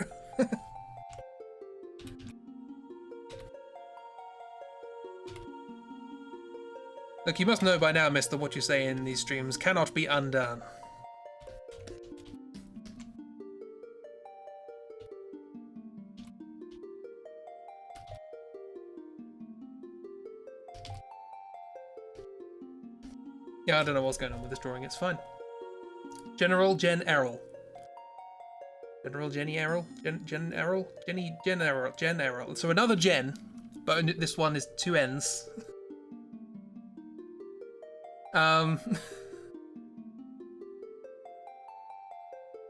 Look, you must know by now, mister, what you say in these streams cannot be undone. Yeah, I don't know what's going on with this drawing, it's fine. General Jen Errol. General Jenny Errol? Jen Errol? Jen Errol. So another Jen, but this one is 2 N's.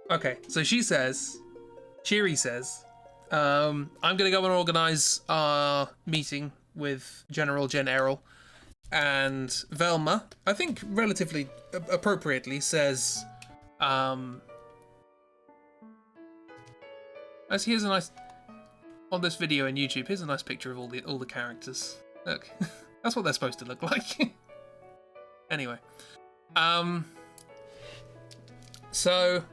Okay, so Cheery says, I'm gonna go and organize our meeting with General Jen Errol, and Velma, I think relatively appropriately, says, as here's a nice, on this video in YouTube, here's a nice picture of all the characters. Look, that's what they're supposed to look like. Anyway, so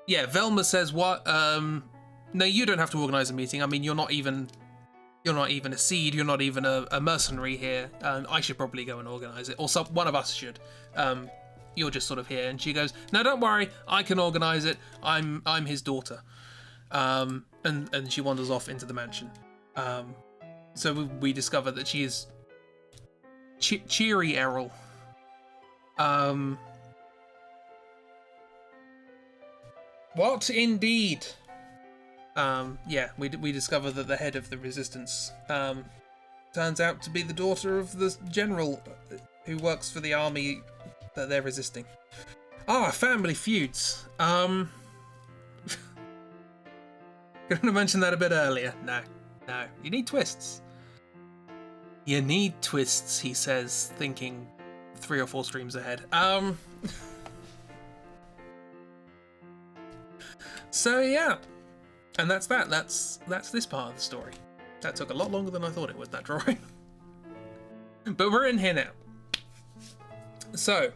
yeah, Velma says, "What? No, you don't have to organize a meeting. I mean, you're not even a seed. You're not even a mercenary here. I should probably go and organize it, or one of us should. You're just sort of here." And she goes, "No, don't worry. I can organize it. I'm his daughter." And she wanders off into the mansion. So we discover that she is Cheery Errol. What indeed? Yeah, we discover that the head of the resistance turns out to be the daughter of the general who works for the army that they're resisting. Ah, family feuds. Gonna mention that a bit earlier. No, you need twists. You need twists, he says, thinking 3 or 4 streams ahead. So yeah, and that's that. That's this part of the story. That took a lot longer than I thought it would, that drawing. But we're in here now. So,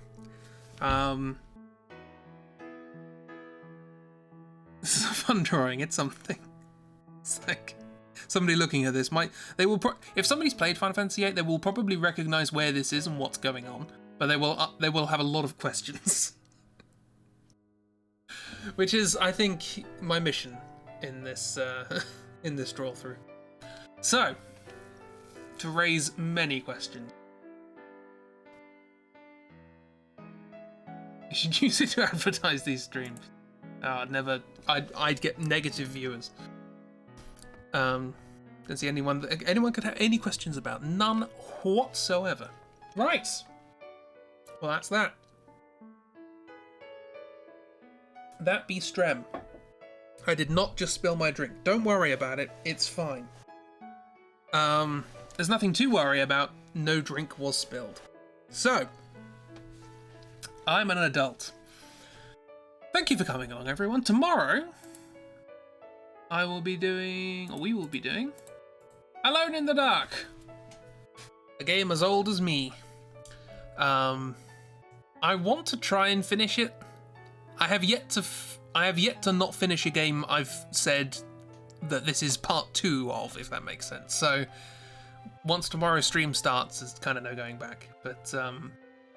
this is a fun drawing. It's something. It's like somebody looking at this if somebody's played Final Fantasy VIII, they will probably recognize where this is and what's going on. but they will have a lot of questions, which is, I think, my mission in this in this draw through. So, to raise many questions. You should use it to advertise these streams. I'd get negative viewers. Don't see anyone could have any questions about. None whatsoever. Right. Well, that's that. That be Strem. I did not just spill my drink. Don't worry about it. It's fine. There's nothing to worry about. No drink was spilled. So, I'm an adult. Thank you for coming along, everyone. Tomorrow, we will be doing Alone in the Dark. A game as old as me. I want to try and finish it. I have yet to not finish a game I've said that this is part 2 of, if that makes sense. So once tomorrow's stream starts, there's kind of no going back. But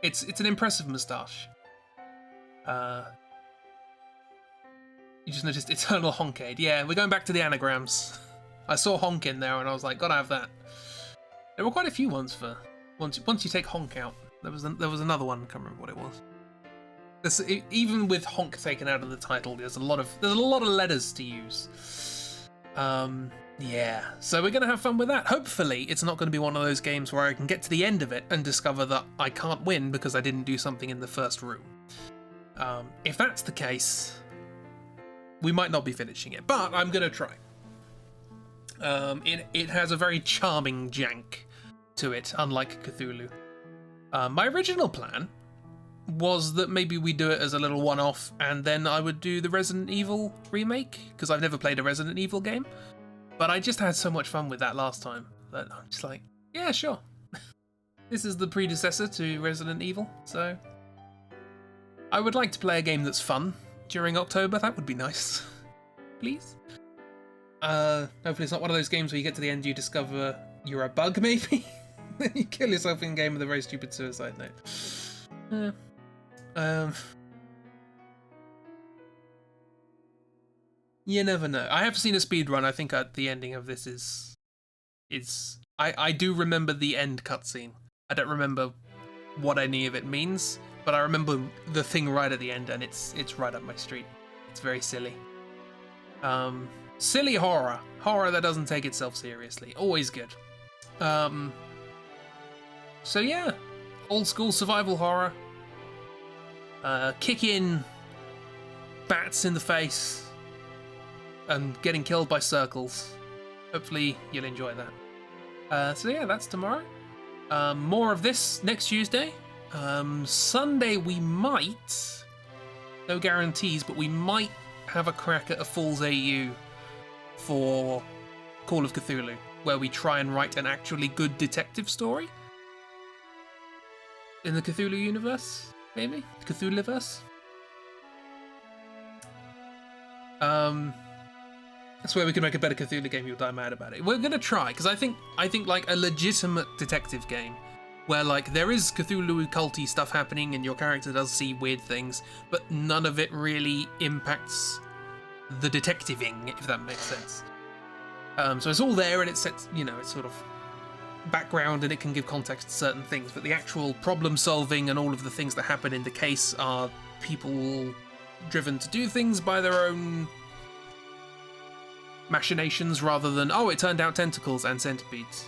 it's an impressive moustache. You just noticed Eternal Honkade. Yeah, we're going back to the anagrams. I saw honk in there and I was like, gotta have that. There were quite a few ones for once you take honk out. There was another one. I can't remember what it was. Even with honk taken out of the title, there's a lot of letters to use. Yeah, so we're gonna have fun with that. Hopefully, it's not gonna be one of those games where I can get to the end of it and discover that I can't win because I didn't do something in the first room. If that's the case, we might not be finishing it, but I'm gonna try. It has a very charming jank to it, unlike Cthulhu. My original plan was that maybe we do it as a little one-off, and then I would do the Resident Evil remake, because I've never played a Resident Evil game. But I just had so much fun with that last time that I'm just like, yeah, sure. This is the predecessor to Resident Evil, so I would like to play a game that's fun during October. That would be nice. Please. Hopefully it's not one of those games where you get to the end, you discover you're a bug, maybe. Then you kill yourself in game with a very stupid suicide note. You never know. I have seen a speedrun. I think the ending of this is I do remember the end cutscene. I don't remember what any of it means, but I remember the thing right at the end, and it's right up my street. It's very silly. Silly horror. Horror that doesn't take itself seriously. Always good. So yeah, old school survival horror. Kick in bats in the face and getting killed by circles. Hopefully you'll enjoy that. So yeah, that's tomorrow. More of this next Tuesday. Sunday we might, no guarantees, but we might have a crack at a Falls AU for Call of Cthulhu, where we try and write an actually good detective story in the Cthulhu universe, maybe? Cthulhuverse? That's where we can make a better Cthulhu game. You'll die mad about it. We're gonna try, because I think like a legitimate detective game where like there is Cthulhu culty stuff happening and your character does see weird things, but none of it really impacts the detectiving, if that makes sense. So it's all there and it sets, it's sort of background and it can give context to certain things, but the actual problem solving and all of the things that happen in the case are people driven to do things by their own machinations rather than, oh, it turned out tentacles and centipedes.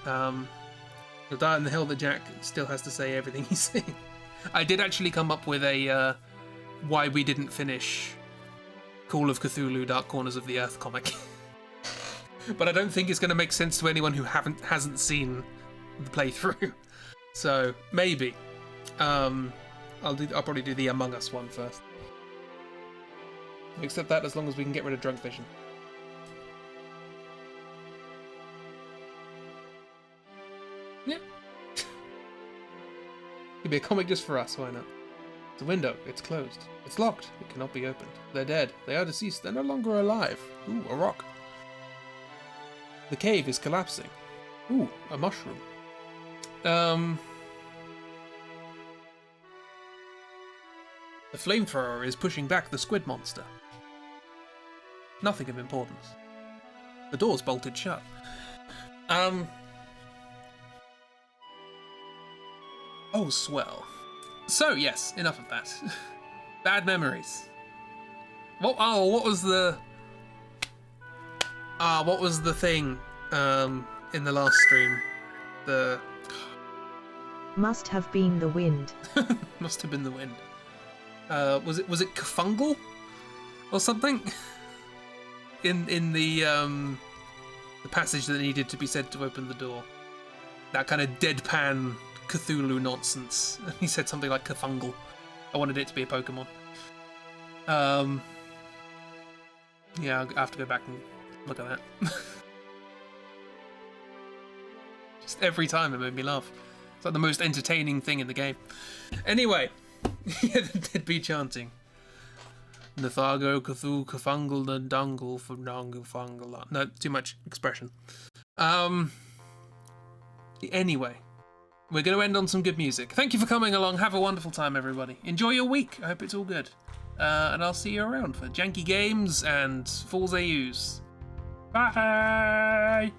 You'll die on the hill that Jack still has to say everything he's saying. I did actually come up with a why we didn't finish Call of Cthulhu Dark Corners of the Earth comic. But I don't think it's going to make sense to anyone who hasn't seen the playthrough. So maybe. I'll probably do the Among Us one first. Accept that as long as we can get rid of drunk vision. Yeah. Could be a comic just for us, why not? The window, it's closed. It's locked. It cannot be opened. They're dead. They are deceased. They're no longer alive. Ooh, a rock. The cave is collapsing. Ooh, a mushroom. The flamethrower is pushing back the squid monster. Nothing of importance. The door's bolted shut. Oh, swell. So, yes, enough of that. Bad memories. What was the... what was the thing, in the last stream? The... Must have been the wind. Must have been the wind. Was it Kafungal? Or something? In the passage that needed to be said to open the door. That kind of deadpan Cthulhu nonsense. He said something like Kafungal. I wanted it to be a Pokemon. Yeah, I have to go back and look at that. Just every time it made me laugh. It's like the most entertaining thing in the game. Anyway, yeah, they'd be chanting. Nathago, Cthulhu, Kafungal, and Dungle for Nangu Fungal. No, too much expression. Anyway, we're going to end on some good music. Thank you for coming along. Have a wonderful time, everybody. Enjoy your week. I hope it's all good. And I'll see you around for janky games and Fools AUs. Bye!